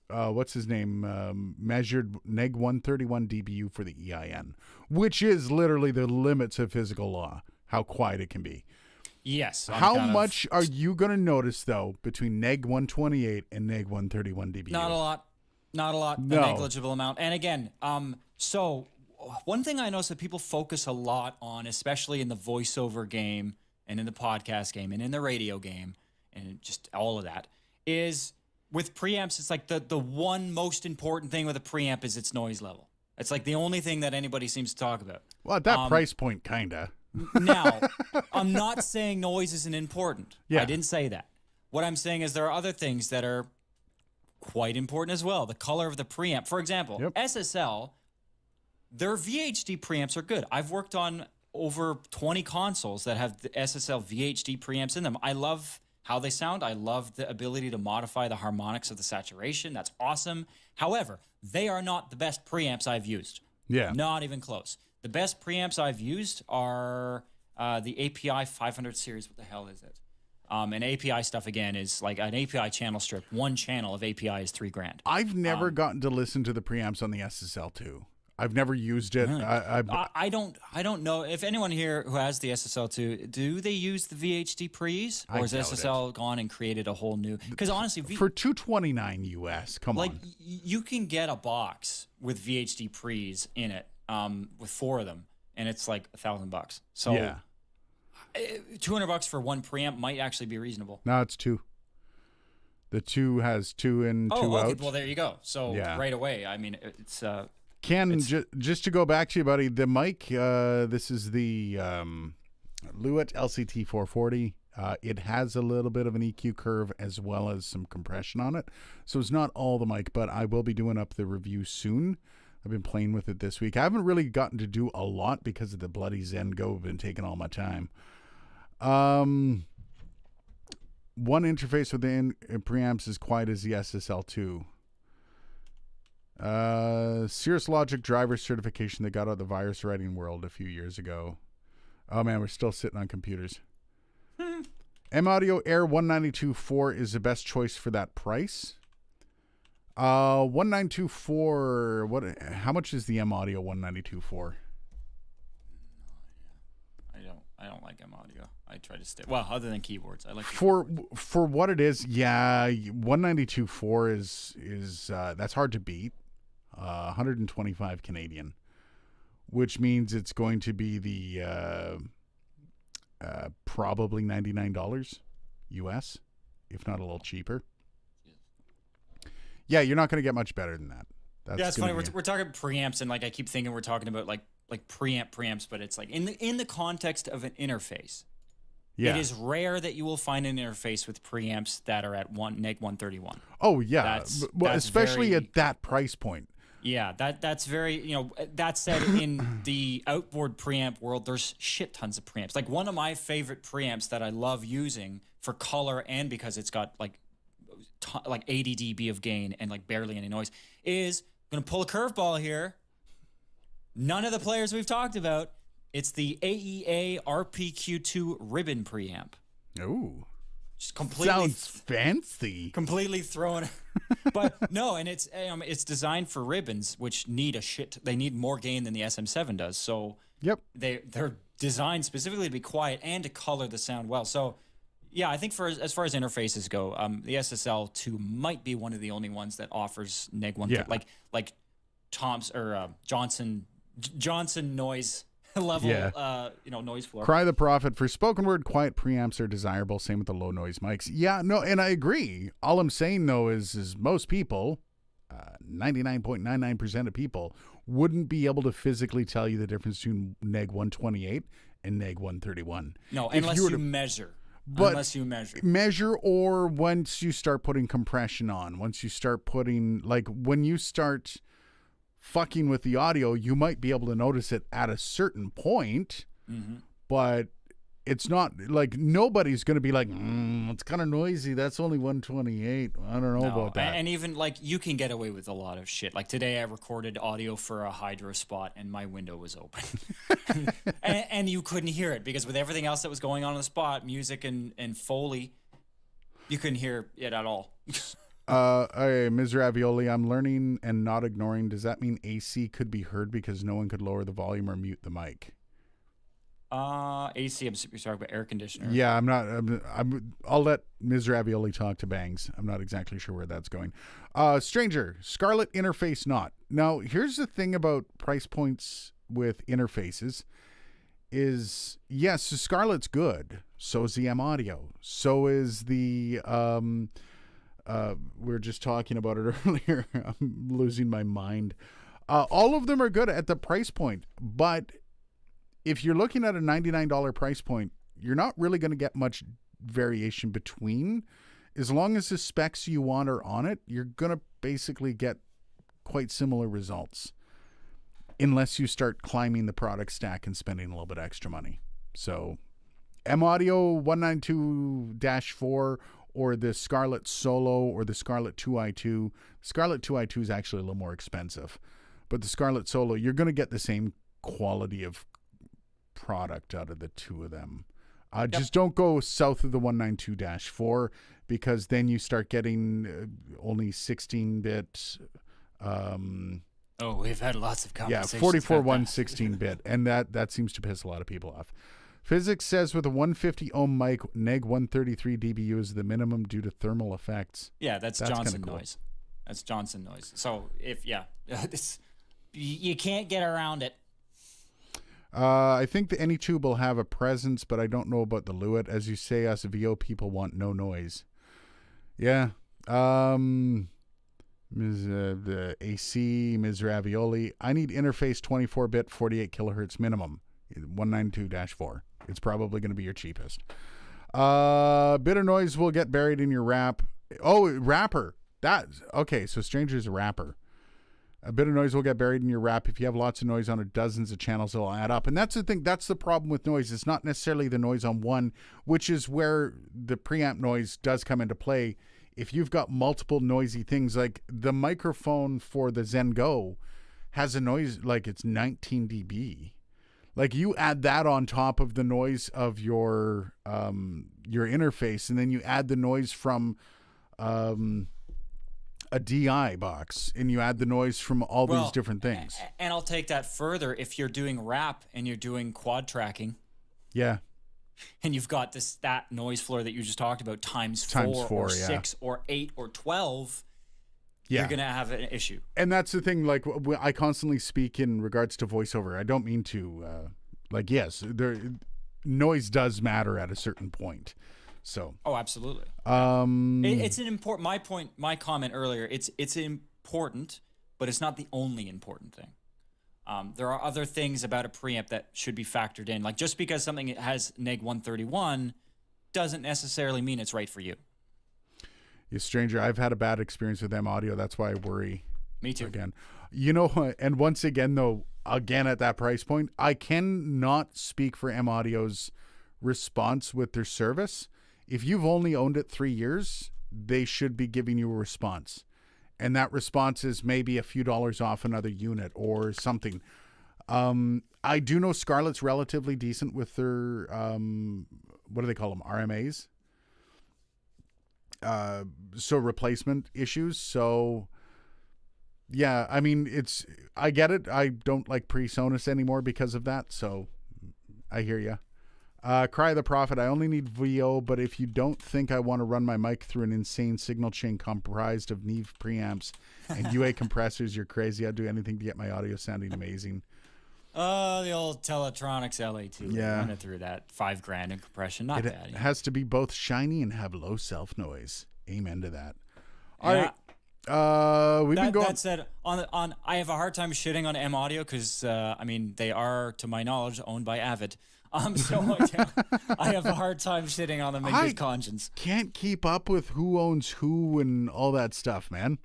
What's his name? Measured neg 131 dBu for the EIN, which is literally the limits of physical law. How quiet it can be. Yes. How much are you going to notice, though, between neg 128 and neg 131 dBu? Not a lot. Not a lot. No. A negligible amount. And again, so one thing I notice that people focus a lot on, especially in the voiceover game and in the podcast game and in the radio game and just all of that, is with preamps, it's like the one most important thing with a preamp is its noise level. It's like the only thing that anybody seems to talk about. Well, at that price point, kind of. Now, I'm not saying noise isn't important. Yeah. I didn't say that. What I'm saying is there are other things that are quite important as well. The color of the preamp. For example, SSL, their VHD preamps are good. I've worked on over 20 consoles that have the SSL VHD preamps in them. I love how they sound. I love the ability to modify the harmonics of the saturation. That's awesome. However, they are not the best preamps I've used. Yeah. Not even close. The best preamps I've used are the API 500 series. What the hell is it? And API stuff, again, is like an API channel strip. One channel of API is $3,000. I've never gotten to listen to the preamps on the SSL2. I've never used it. Really? I don't know if anyone here who has the SSL2, do they use the VHD pre's, or has SSL gone and created a whole new? Because honestly, for $229 US, come like on. You can get a box with VHD pre's in it, with 4 of them, and it's like $1,000. So yeah. $200 for one preamp might actually be reasonable. No, it's 2. The 2 has 2 in, 2 out. Well, there you go. So Yeah. right away, I mean, it's Ken, just to go back to you, buddy, the mic, this is the Lewitt LCT440. It has a little bit of an EQ curve as well as some compression on it. So it's not all the mic, but I will be doing up the review soon. I've been playing with it this week. I haven't really gotten to do a lot because of the bloody Zen Go have been taking all my time. One interface within preamps is quiet as the SSL2. Cirrus Logic driver certification that got out of the virus writing world a few years ago. Oh man, we're still sitting on computers. M Audio Air 192.4 is the best choice for that price. 192.4. How much is the M Audio 192.4? I don't like M Audio. I try to stay other than keyboards. I like for what it is. Yeah, 192.4 is that's hard to beat. 125 Canadian, which means it's going to be the probably $99 US, if not a little cheaper. Yeah, you're not going to get much better than that. It's funny. We're talking preamps, and like I keep thinking we're talking about like preamps, but it's like in the context of an interface. Yeah. It is rare that you will find an interface with preamps that are at neg 131. Oh yeah, especially at that price point. Yeah, that's very, that said, in the outboard preamp world, there's shit tons of preamps. Like one of my favorite preamps that I love using for color and because it's got like 80 dB of gain and like barely any noise is, I'm going to pull a curveball here. None of the players we've talked about. It's the AEA RPQ2 ribbon preamp. Ooh. Just completely sounds fancy. Completely thrown. But no, and it's designed for ribbons, which need they need more gain than the SM7 does. So yep, they're designed specifically to be quiet and to color the sound well. So yeah, I think as far as interfaces go, the SSL2 might be one of the only ones that offers neg 1. Yeah. Like Tom's or Johnson noise level, noise floor. Cry the Prophet, for spoken word, quiet preamps are desirable. Same with the low noise mics. Yeah, no, and I agree. All I'm saying though is most people, 99.99% of people, wouldn't be able to physically tell you the difference between neg 128 and neg 131. No, unless you measure. But unless you measure, or once you start putting compression on, once you start putting, like when you start fucking with the audio, you might be able to notice it at a certain point, but it's not like nobody's going to be like, it's kind of noisy. That's only 128. I don't know about that. And even like you can get away with a lot of shit. Like today I recorded audio for a hydro spot and my window was open. and you couldn't hear it because with everything else that was going on in the spot, music and Foley, you couldn't hear it at all. Ms. Ravioli, I'm learning and not ignoring. Does that mean AC could be heard because no one could lower the volume or mute the mic? AC, I'm sorry, about air conditioner. Yeah, I'm not. I'll let Ms. Ravioli talk to Bangs. I'm not exactly sure where that's going. Stranger, Scarlett interface not. Now, here's the thing about price points with interfaces is, yes, the Scarlett's good. So is the M Audio. So is the, we were just talking about it earlier. I'm losing my mind. All of them are good at the price point, but if you're looking at a $99 price point, you're not really going to get much variation between. As long as the specs you want are on it, you're going to basically get quite similar results unless you start climbing the product stack and spending a little bit extra money. So M Audio 192-4 or the Scarlett Solo or the Scarlett 2i2. Scarlett 2i2 is actually a little more expensive, but the Scarlett Solo, you're going to get the same quality of product out of the two of them. Just don't go south of the 192-4 because then you start getting only 16-bit. We've had lots of conversations. Yeah, 44.1 16-bit, and that seems to piss a lot of people off. Physics says with a 150 ohm mic, neg 133 dBu is the minimum due to thermal effects. Yeah, that's Johnson noise. That's Johnson noise. So you can't get around it. I think the AnyTube will have a presence, but I don't know about the Lewitt. As you say, us VO people want no noise. Yeah. The AC, Ms. Ravioli. I need interface 24-bit, 48 kilohertz minimum. 192-4. It's probably going to be your cheapest. Bit of noise will get buried in your wrap. Oh, wrapper. Okay, so Stranger's a wrapper. A bit of noise will get buried in your wrap. If you have lots of noise on it, dozens of channels will add up. And that's the thing. That's the problem with noise. It's not necessarily the noise on one, which is where the preamp noise does come into play. If you've got multiple noisy things, like the microphone for the Zen Go has a noise, like it's 19 dB. Like you add that on top of the noise of your interface, and then you add the noise from a DI box, and you add the noise from all these different things. And I'll take that further. If you're doing rap and you're doing quad tracking, yeah, and you've got that noise floor that you just talked about times four or 6 or 8 or 12, you're gonna have an issue. And that's the thing. Like I constantly speak in regards to voiceover. I don't mean to yes, noise does matter at a certain point. So. Oh, absolutely. It's an important. My comment earlier. It's important, but it's not the only important thing. There are other things about a preamp that should be factored in. Like just because something has neg 131 doesn't necessarily mean it's right for you. You stranger, I've had a bad experience with M Audio. That's why I worry. Me too. Again, and once again though, at that price point, I cannot speak for M Audio's response with their service. If you've only owned it 3 years, they should be giving you a response. And that response is maybe a few dollars off another unit or something. I do know Scarlett's relatively decent with their, what do they call them? RMAs? So replacement issues. So, yeah, I mean, I get it. I don't like PreSonus anymore because of that. So I hear you. Cry the Prophet, I only need VO, but if you don't think I want to run my mic through an insane signal chain comprised of Neve preamps and UA compressors, you're crazy. I'd do anything to get my audio sounding amazing. The old Teletronics LA2. Yeah. Run it through that $5,000 in compression. Not bad. It has to be both shiny and have low self noise. Amen to that. All right. We've been going. That said, I have a hard time shitting on M Audio because they are, to my knowledge, owned by Avid. So I have a hard time shitting on them in good conscience. Can't keep up with who owns who and all that stuff, man.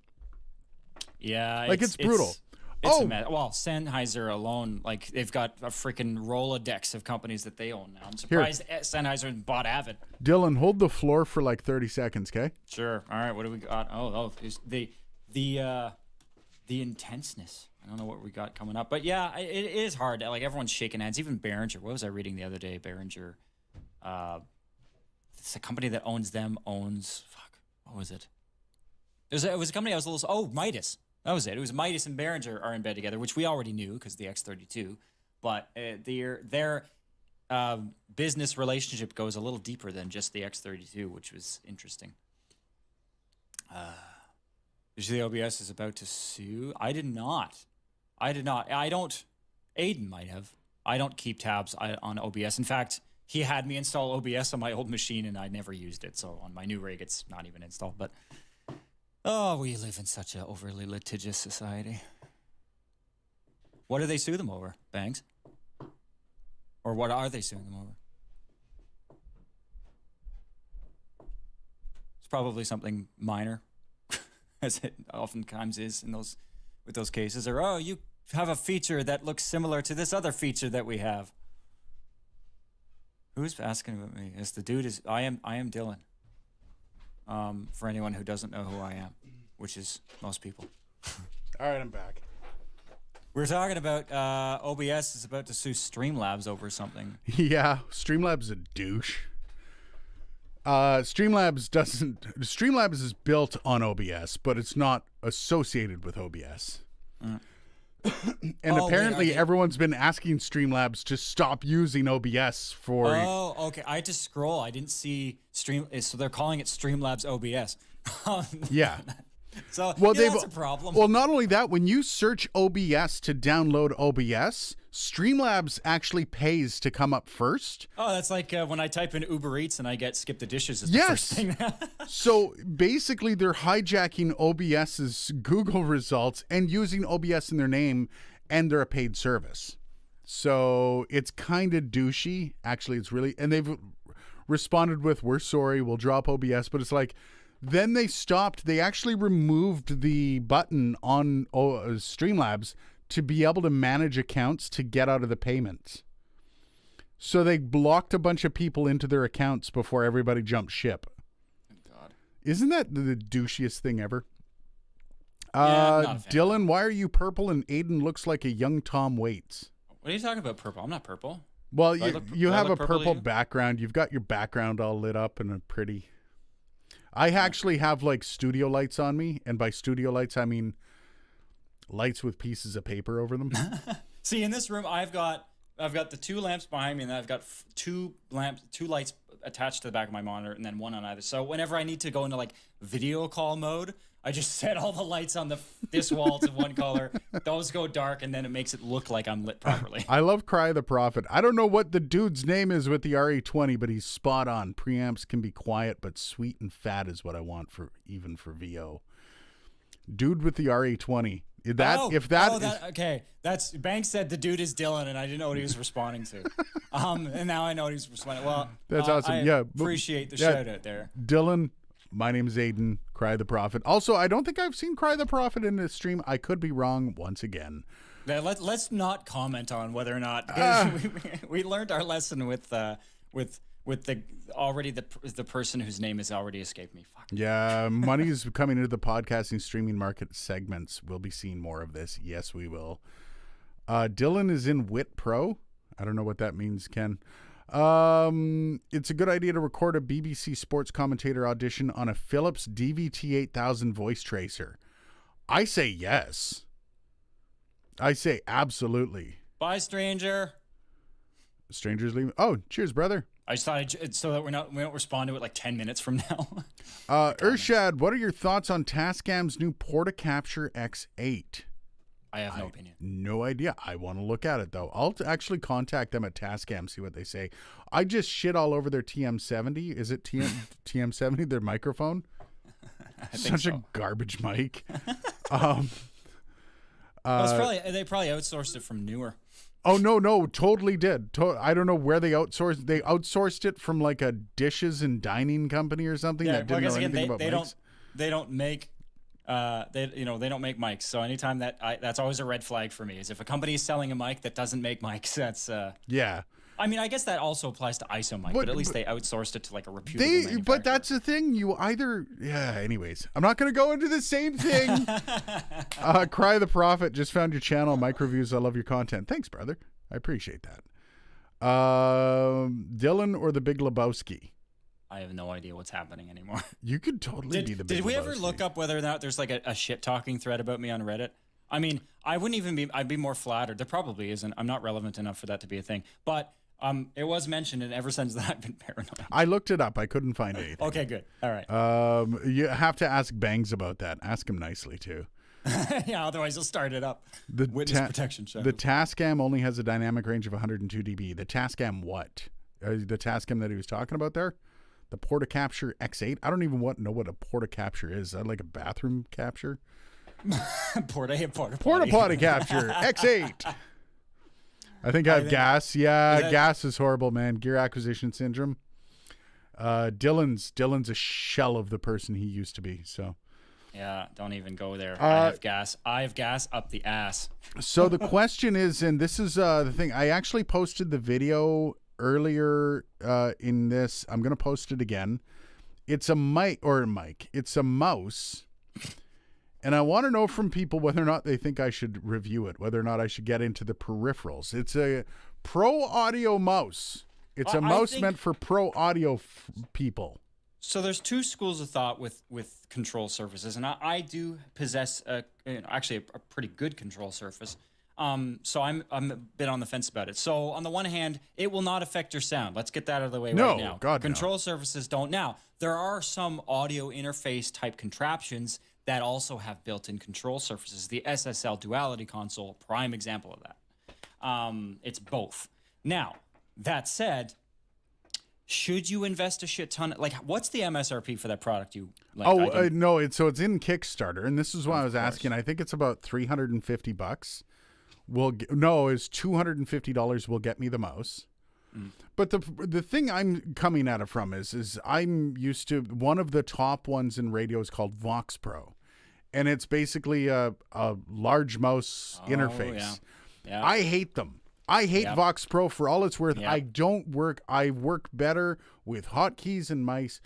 Yeah, it's brutal. It's a mess. Well, Sennheiser alone, like they've got a freaking Rolodex of companies that they own now. I'm surprised Sennheiser bought Avid. Dylan, hold the floor for like 30 seconds, okay? Sure. All right. What do we got? It's the intenseness. I don't know what we got coming up, but yeah, it is hard. Like everyone's shaking hands. Even Behringer. What was I reading the other day? Behringer. It's a company that owns. Fuck. What was it? It was a company I was a little. Oh, Midas. That was it. It was Midas and Behringer are in bed together, which we already knew because the X32. But their business relationship goes a little deeper than just the X32, which was interesting. The OBS is about to sue. I did not. I don't. Aiden might have. I don't keep tabs on OBS. In fact, he had me install OBS on my old machine, and I never used it. So on my new rig, it's not even installed. But oh, we live in such an overly litigious society. What do they sue them over, Banks? Or what are they suing them over? It's probably something minor, as it oftentimes is with those cases. Or, oh, you have a feature that looks similar to this other feature that we have. Who's asking about me? It's the dude I am Dylan. For anyone who doesn't know who I am, which is most people. All right, I'm back. We're talking about OBS is about to sue Streamlabs over something. Yeah, Streamlabs is a douche. Streamlabs is built on OBS, but it's not associated with OBS. And apparently everyone's been asking Streamlabs to stop using OBS for... Oh, okay. I had to scroll. I didn't see so they're calling it Streamlabs OBS. Yeah. So that's a problem. Well, not only that, when you search OBS to download OBS, Streamlabs actually pays to come up first. Oh, that's like when I type in Uber Eats and I get skip the dishes as the first thing. So basically, they're hijacking OBS's Google results and using OBS in their name, and they're a paid service. So it's kind of douchey. Actually, it's really... And they've responded with, we're sorry, we'll drop OBS. But it's like... Then they stopped. They actually removed the button on Streamlabs to be able to manage accounts to get out of the payments. So they blocked a bunch of people into their accounts before everybody jumped ship. God. Isn't that the douchiest thing ever? Dylan, why are you purple and Aiden looks like a young Tom Waits? What are you talking about, purple? I'm not purple. Well, you have a purple background. You've got your background all lit up and a pretty... I actually have like studio lights on me, and by studio lights I mean lights with pieces of paper over them. See, in this room I've got the two lamps behind me, and then I've got two lights attached to the back of my monitor, and then one on either. So whenever I need to go into like video call mode, I just set all the lights on this wall to one color. Those go dark, and then it makes it look like I'm lit properly. I love Cry the Prophet. I don't know what the dude's name is with the RE20, but he's spot on. Preamps can be quiet, but sweet and fat is what I want for VO. Dude with the RE20. Okay. That's Banks said the dude is Dylan, and I didn't know what he was responding to. And now I know what he's responding. Well, that's awesome. I appreciate the shout out there, Dylan. My name's Aiden, Cry the Prophet. Also, I don't think I've seen Cry the Prophet in this stream. I could be wrong once again. Let's not comment on whether or not we learned our lesson with the person whose name has already escaped me. Fuck. Yeah, money's coming into the podcasting streaming market segments. We'll be seeing more of this. Yes, we will. Dylan is in Wit Pro. I don't know what that means, Ken. It's a good idea to record a BBC sports commentator audition on a Philips DVT8000 voice tracer. I say yes. I say absolutely. Bye, stranger. Strangers leaving. Oh, cheers, brother. I just thought so that we don't respond to it like 10 minutes from now. Urshad, what are your thoughts on Tascam's new Portacapture X8? I have no opinion. No idea. I want to look at it, though. I'll actually contact them at Tascam, see what they say. I just shit all over their TM70. Is it TM70, their microphone? Such a garbage mic. They probably outsourced it from Newer. Oh, no, totally did. I don't know where they outsourced. They outsourced it from like a dishes and dining company or something that didn't know anything about mics. They don't make They don't make mics. So anytime that's always a red flag for me. Is if a company is selling a mic that doesn't make mics, that's yeah. I mean, I guess that also applies to ISO mic, but at least they outsourced it to like a reputable manufacturer. But that's the thing. Anyways, I'm not going to go into the same thing. Cry the Prophet just found your channel. Mic reviews. I love your content. Thanks, brother. I appreciate that. Dylan or the Big Lebowski? I have no idea what's happening anymore. You could totally be the Big Lebowski. Did we ever look up whether or not there's like a shit talking thread about me on Reddit? I mean, I wouldn't even be. I'd be more flattered. There probably isn't. I'm not relevant enough for that to be a thing. But it was mentioned, and ever since then, I've been paranoid. I looked it up. I couldn't find anything. Okay, good. All right. You have to ask Bangs about that. Ask him nicely too. Yeah, otherwise he'll start it up. The witness protection show. The Tascam only has a dynamic range of 102 dB. The Tascam what? The Tascam that he was talking about there? The Portacapture X8? I don't even know what a Portacapture is. Is that like a bathroom capture? Porta potty capture X8. I think I have gas. Yeah, gas is horrible, man. Gear acquisition syndrome. Dylan's a shell of the person he used to be. So. Yeah, don't even go there. I have gas. Up the ass. So the question is, and this is the thing. I actually posted the video earlier in this. I'm gonna post it again. It's a mic. It's a mouse. And I want to know from people whether or not they think I should review it, whether or not I should get into the peripherals. It's a pro audio mouse. It's a mouse meant for pro audio people. So there's two schools of thought with control surfaces, and I do possess actually a pretty good control surface. So I'm a bit on the fence about it. So on the one hand, it will not affect your sound. Let's get that out of the way right now. Control surfaces don't. Now, there are some audio interface type contraptions that also have built-in control surfaces. The SSL Duality Console, prime example of that. It's both. Now, that said, should you invest a shit ton? Like, what's the MSRP for that product you like? No, it's in Kickstarter, and this is why I was asking. I think it's about $350. It's $250 will get me the mouse. But the thing I'm coming at it from is I'm used to one of the top ones in radio is called Vox Pro, and it's basically a large mouse interface. Yeah. I hate them. I hate Vox Pro for all it's worth. I work better with hotkeys and mice.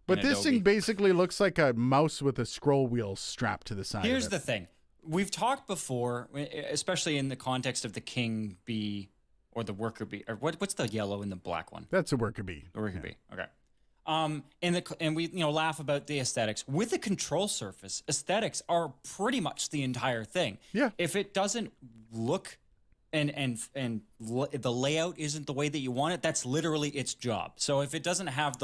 But this thing basically looks like a mouse with a scroll wheel strapped to the side. Here's the thing. We've talked before, especially in the context of the King Bee or the Worker Bee. Or what's the yellow and the black one? That's a Worker Bee. The Worker Bee. Okay. And we laugh about the aesthetics. With a control surface, aesthetics are pretty much the entire thing. Yeah. If it doesn't look and the layout isn't the way that you want it, that's literally its job. So if it doesn't have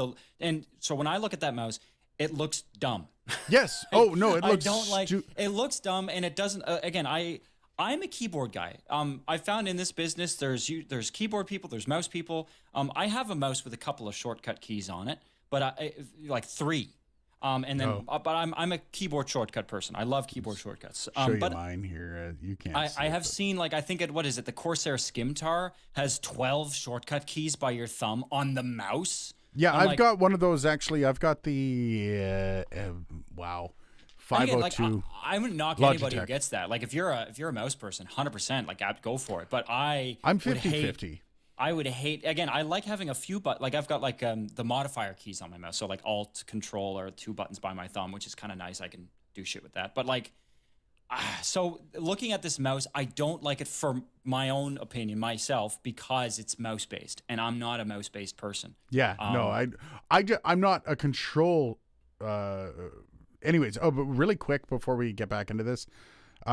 so when I look at that mouse, it looks dumb. Yes. Oh no, it looks. I don't like. It looks dumb, and it doesn't. Again, I'm a keyboard guy. I found in this business there's keyboard people, there's mouse people. I have a mouse with a couple of shortcut keys on it, but like 3. But I'm a keyboard shortcut person. I love keyboard shortcuts. Show you mine here. You can't. I have seen I think what is it? The Corsair Skimtar has 12 shortcut keys by your thumb on the mouse. Yeah, I've got one of those actually. I've got the 502. I wouldn't knock anybody who gets that. Like if you're a mouse person, 100%, like I'd go for it. But I'm 50-50. I would hate, again, I like having a few I've got the modifier keys on my mouse. So like Alt, Control are 2 buttons by my thumb, which is kind of nice. I can do shit with that. But so looking at this mouse, I don't like it for my own opinion, myself, because it's mouse based, and I'm not a mouse based person. Yeah, no, I'm not a control. Anyways, but really quick before we get back into this,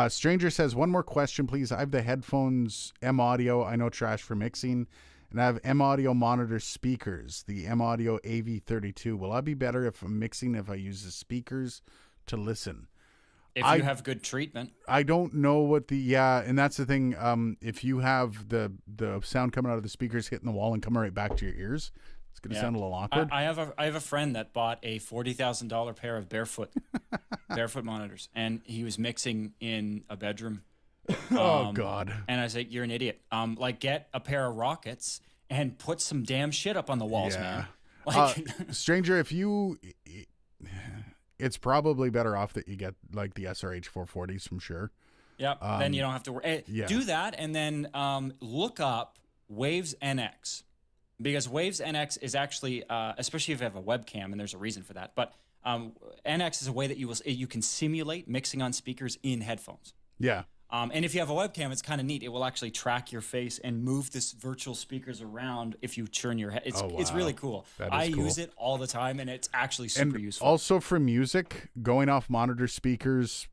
Stranger says, one more question, please. I have the headphones M Audio. I know trash for mixing, and I have M Audio monitor speakers, the M Audio AV32. Will I be better if I'm mixing if I use the speakers to listen? If you have good treatment. I don't know what and that's the thing. If you have the sound coming out of the speakers hitting the wall and coming right back to your ears, it's going to sound a little awkward. I have a friend that bought a $40,000 pair of barefoot monitors, and he was mixing in a bedroom. Oh God! And I was like, "You're an idiot. Get a pair of rockets and put some damn shit up on the walls, man." Stranger, if you it's probably better off that you get like the SRH440s from Shure. Yep. Then you don't have to worry. Do that, and then look up Waves NX, because Waves NX is actually, especially if you have a webcam, and there's a reason for that. But NX is a way that you can simulate mixing on speakers in headphones. Yeah. And if you have a webcam, it's kind of neat. It will actually track your face and move this virtual speakers around if you turn your head. It's really cool. I use it all the time, and it's actually super useful. Also for music, going off monitor speakers,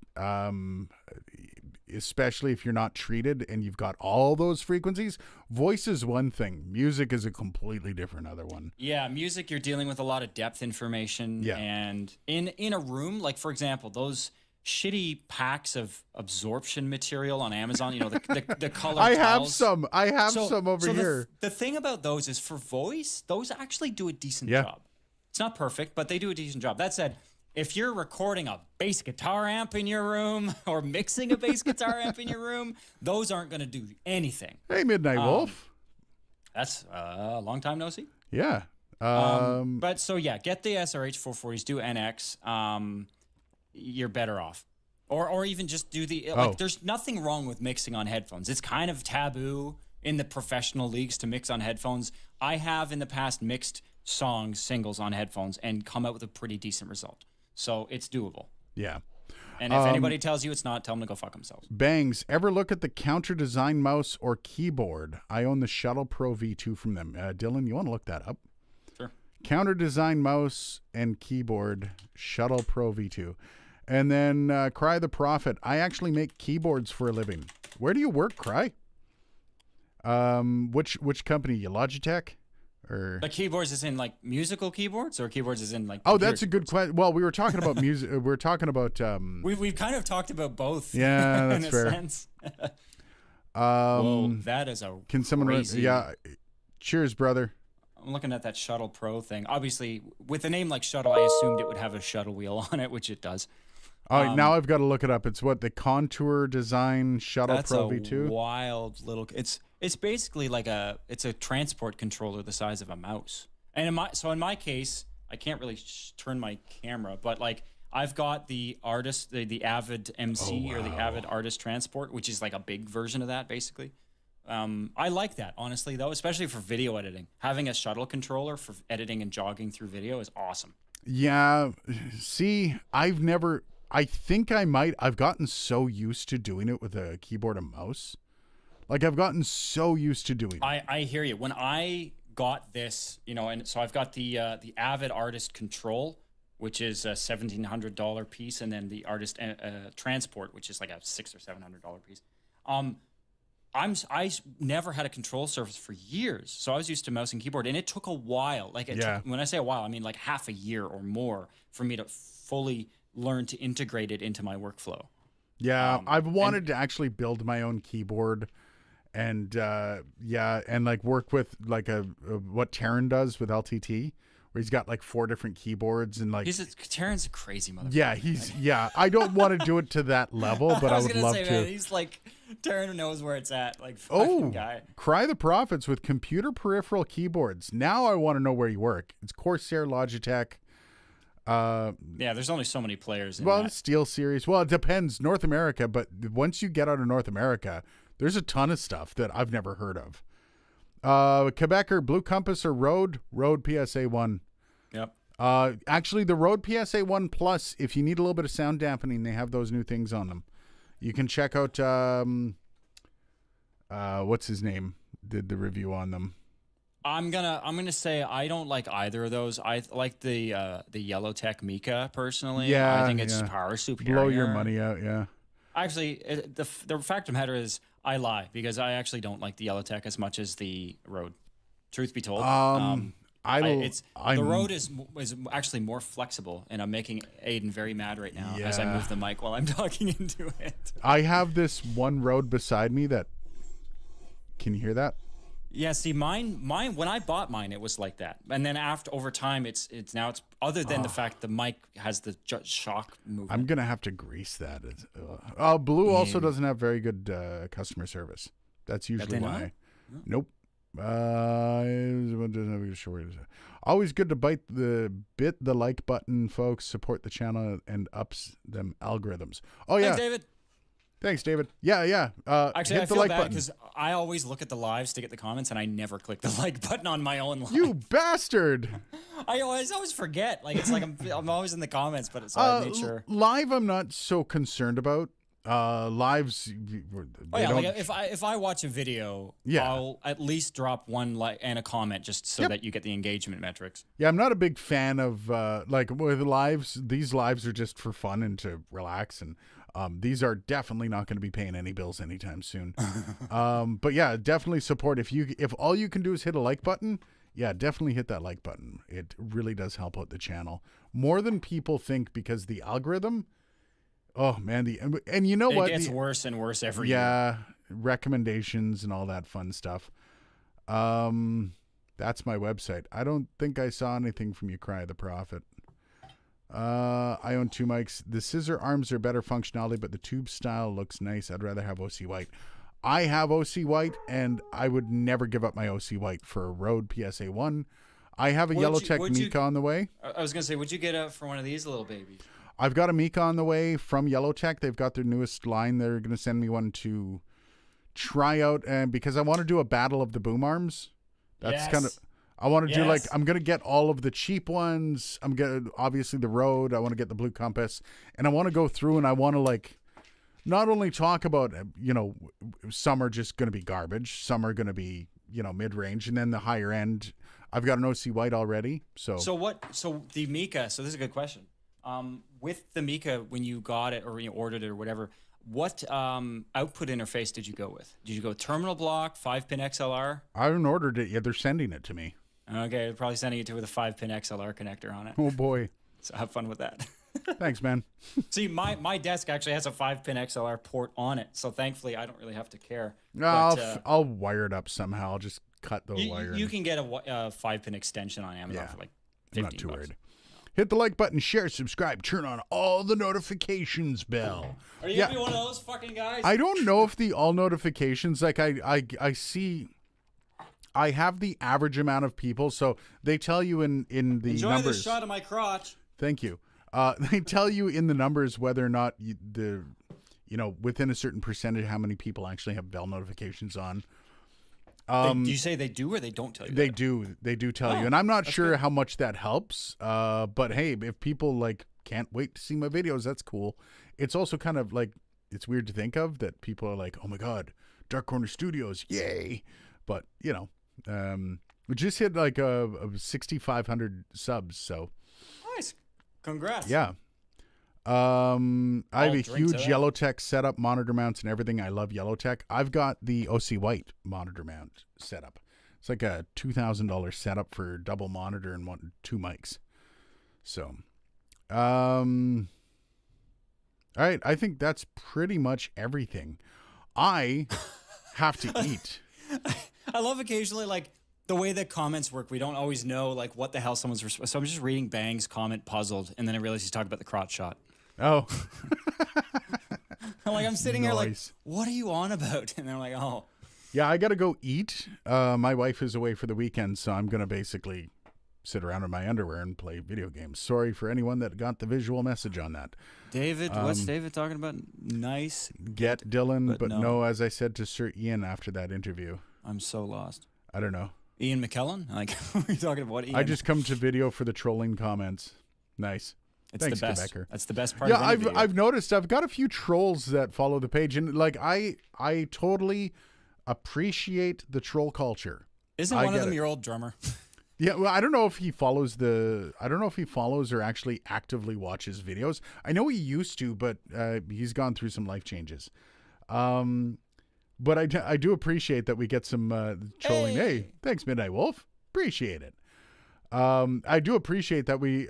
especially if you're not treated and you've got all those frequencies, voice is one thing. Music is a completely different other one. Yeah, music, you're dealing with a lot of depth information. Yeah. And in a room, like, for example, those shitty packs of absorption material on Amazon, you know, the color I tiles. have some over here. The thing about those is, for voice, those actually do a decent job. It's not perfect, but they do a decent job. That said, if you're recording a bass guitar amp in your room or mixing a bass guitar amp in your room, those aren't going to do anything. Hey, Midnight Wolf. That's a long time no see. Yeah. But so yeah, get the SRH440s, do NX. You're better off. Or even just do the, like, there's nothing wrong with mixing on headphones. It's kind of taboo in the professional leagues to mix on headphones. I have in the past mixed singles on headphones and come out with a pretty decent result. So it's doable. Yeah. And if anybody tells you it's not, tell them to go fuck themselves. Bangs, ever look at the Counter Design mouse or keyboard? I own the Shuttle Pro V2 from them. Dylan, you want to look that up? Sure. Counter Design mouse and keyboard, Shuttle Pro V2. And then Cry the Prophet. I actually make keyboards for a living. Where do you work, Cry? Which company? You Logitech? Or the keyboards is in like musical keyboards, or keyboards is in like. Oh, that's a good question. Well, we were talking about music. We were talking about. We've kind of talked about both. Yeah, that's in fair. A sense. Whoa, that is a. Can someone? Crazy... Yeah. Cheers, brother. I'm looking at that Shuttle Pro thing. Obviously, with a name like Shuttle, I assumed it would have a shuttle wheel on it, which it does. Oh, now I've got to look it up. It's what the Contour Design Shuttle Pro V2. That's a wild little. It's basically like it's a transport controller the size of a mouse. And in my case, I can't really turn my camera, but like I've got the artist, the Avid MC or the Avid Artist Transport, which is like a big version of that, basically. I like that, honestly, though, especially for video editing. Having a shuttle controller for editing and jogging through video is awesome. Yeah. See, I think I might. I've gotten so used to doing it with a keyboard and mouse. Like, I've gotten so used to doing it. I hear you. When I got this, you know, and so I've got the Avid Artist Control, which is a $1,700 piece, and then the Artist Transport, which is like a $600 or $700 piece. I never had a control surface for years, so I was used to mouse and keyboard, and it took a while. Like, when I say a while, I mean like half a year or more for me to fully learn to integrate it into my workflow. Yeah, I've wanted to actually build my own keyboard, and and like work with like what Taryn does with LTT, where he's got like 4 different keyboards and like Taryn's a crazy motherfucker. Yeah, I don't want to do it to that level, but I would love to. Man, he's like, Taryn knows where it's at. Like, fucking guy. Cry the Prophets with computer peripheral keyboards. Now I want to know where you work. It's Corsair, Logitech. Yeah, there's only so many players in that. Steel Series. Well, it depends. North America, but once you get out of North America, there's a ton of stuff that I've never heard of. Quebecer, Blue Compass, or Rode PSA 1. Yep. Actually, the Rode PSA 1 Plus, if you need a little bit of sound dampening, they have those new things on them. You can check out, what's his name? Did the review on them. I'm gonna say I don't like either of those. I like the Yellowtech Mika personally. Yeah, I think it's power superior. Blow your money out, yeah. Actually, the fact of the matter is I lie, because I actually don't like the Yellowtech as much as the Rode. Truth be told, the Rode is actually more flexible, and I'm making Aiden very mad right now as I move the mic while I'm talking into it. I have this one Rode beside me that. Can you hear that? Yeah, see, mine. When I bought mine, it was like that, and then over time, it's other than the fact the mic has the shock movement. I'm gonna have to grease that. Blue also doesn't have very good customer service. That's usually why. Nope. Always good to bite the like button, folks. Support the channel and ups them algorithms. Oh yeah, Thanks, Thanks, David. David. Yeah. Actually, hit I the feel like bad button. because I always look at the lives to get the comments, and I never click the like button on my own live. You bastard! I always forget. Like it's like I'm always in the comments, but it's I made sure. Live, I'm not so concerned about. Lives. Oh yeah, like if I watch a video, Yeah. I'll at least drop one like and a comment just so that you get the engagement metrics. Yeah, I'm not a big fan of like with lives. These lives are just for fun and to relax, and these are definitely not going to be paying any bills anytime soon. But yeah, definitely support. If all you can do is hit a like button, yeah, definitely hit that like button. It really does help out the channel more than people think, because the algorithm. Oh man, and you know what? It gets worse and worse every year. Yeah, recommendations and all that fun stuff. That's my website. I don't think I saw anything from you, Cry the Prophet. I own 2 mics. The scissor arms are better functionality, but the tube style looks nice. I'd rather have OC White. I have OC White, and I would never give up my OC White for a Rode PSA 1. I have a Yellowtech Mika on the way. I was going to say, would you get it for one of these little babies? I've got a Mika on the way from Yellowtech. They've got their newest line. They're going to send me one to try out, and because I want to do a battle of the boom arms. That's kind of, I want to do like, I'm going to get all of the cheap ones. I'm getting obviously the Rode. I want to get the Blue Compass, and I want to go through and I want to like not only talk about, some are just going to be garbage. Some are going to be, mid-range, and then the higher end. I've got an OC White already. So the Mika, so this is a good question. With the Mika, when you got it or you ordered it or whatever, what output interface did you go with? Did you go terminal block, 5-pin XLR? I haven't ordered it yet. They're sending it to me. Okay, they're probably sending it to with a 5-pin XLR connector on it. Oh boy. So have fun with that. Thanks, man. See, my desk actually has a 5-pin XLR port on it, so thankfully I don't really have to care. I'll wire it up somehow. I'll just cut the wire. You can get a 5-pin extension on Amazon for like $15. I'm not too worried. Hit the like button, share, subscribe, turn on all the notifications bell. Are you gonna be one of those fucking guys? I don't know if the all notifications, like I see, I have the average amount of people, so they tell you in the Enjoy numbers. This shot of my crotch. Thank you. They tell you in the numbers whether or not within a certain percentage how many people actually have bell notifications on. Do you say they do or they don't tell you? They do tell you, and I'm not sure how much that helps. But hey, if people like can't wait to see my videos, that's cool. It's also kind of like, it's weird to think of that people are like, oh my god, Dark Corner Studios, yay! But we just hit like a 6,500 subs, so nice, congrats. Yeah. I have a huge Yellowtech setup, monitor mounts and everything. I love Yellowtech. I've got the OC White monitor mount setup. It's like a $2,000 setup for double monitor and 2 mics. So, all right. I think that's pretty much everything. I have to eat. I love occasionally like the way that comments work. We don't always know like what the hell someone's. So I'm just reading Bang's comment puzzled, and then I realize he's talking about the crotch shot. Oh. I'm sitting here like, what are you on about? And they're like, oh. Yeah, I got to go eat. My wife is away for the weekend, so I'm going to basically sit around in my underwear and play video games. Sorry for anyone that got the visual message on that. David, what's David talking about? Nice. Get Dylan, but no, as I said to Sir Ian after that interview. I'm so lost. I don't know. Ian McKellen? Like, what are you talking about? Ian? I just come to video for the trolling comments. Nice. Thanks, the best. Quebecer. That's the best part. Yeah, I've noticed. I've got a few trolls that follow the page, and like I totally appreciate the troll culture. Isn't one of them your old drummer? Yeah, well, I don't know if he follows or actually actively watches videos. I know he used to, but he's gone through some life changes. But I do appreciate that we get some trolling. Hey, thanks, Midnight Wolf. Appreciate it. I do appreciate that we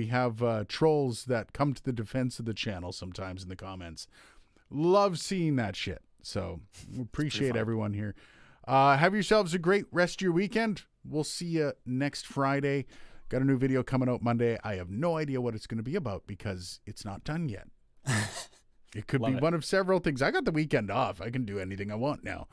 have trolls that come to the defense of the channel sometimes in the comments. Love seeing that shit. So appreciate everyone here. Have yourselves a great rest of your weekend. We'll see you next Friday. Got a new video coming out Monday. I have no idea what it's going to be about because it's not done yet. It could be one of several things. I got the weekend off. I can do anything I want now.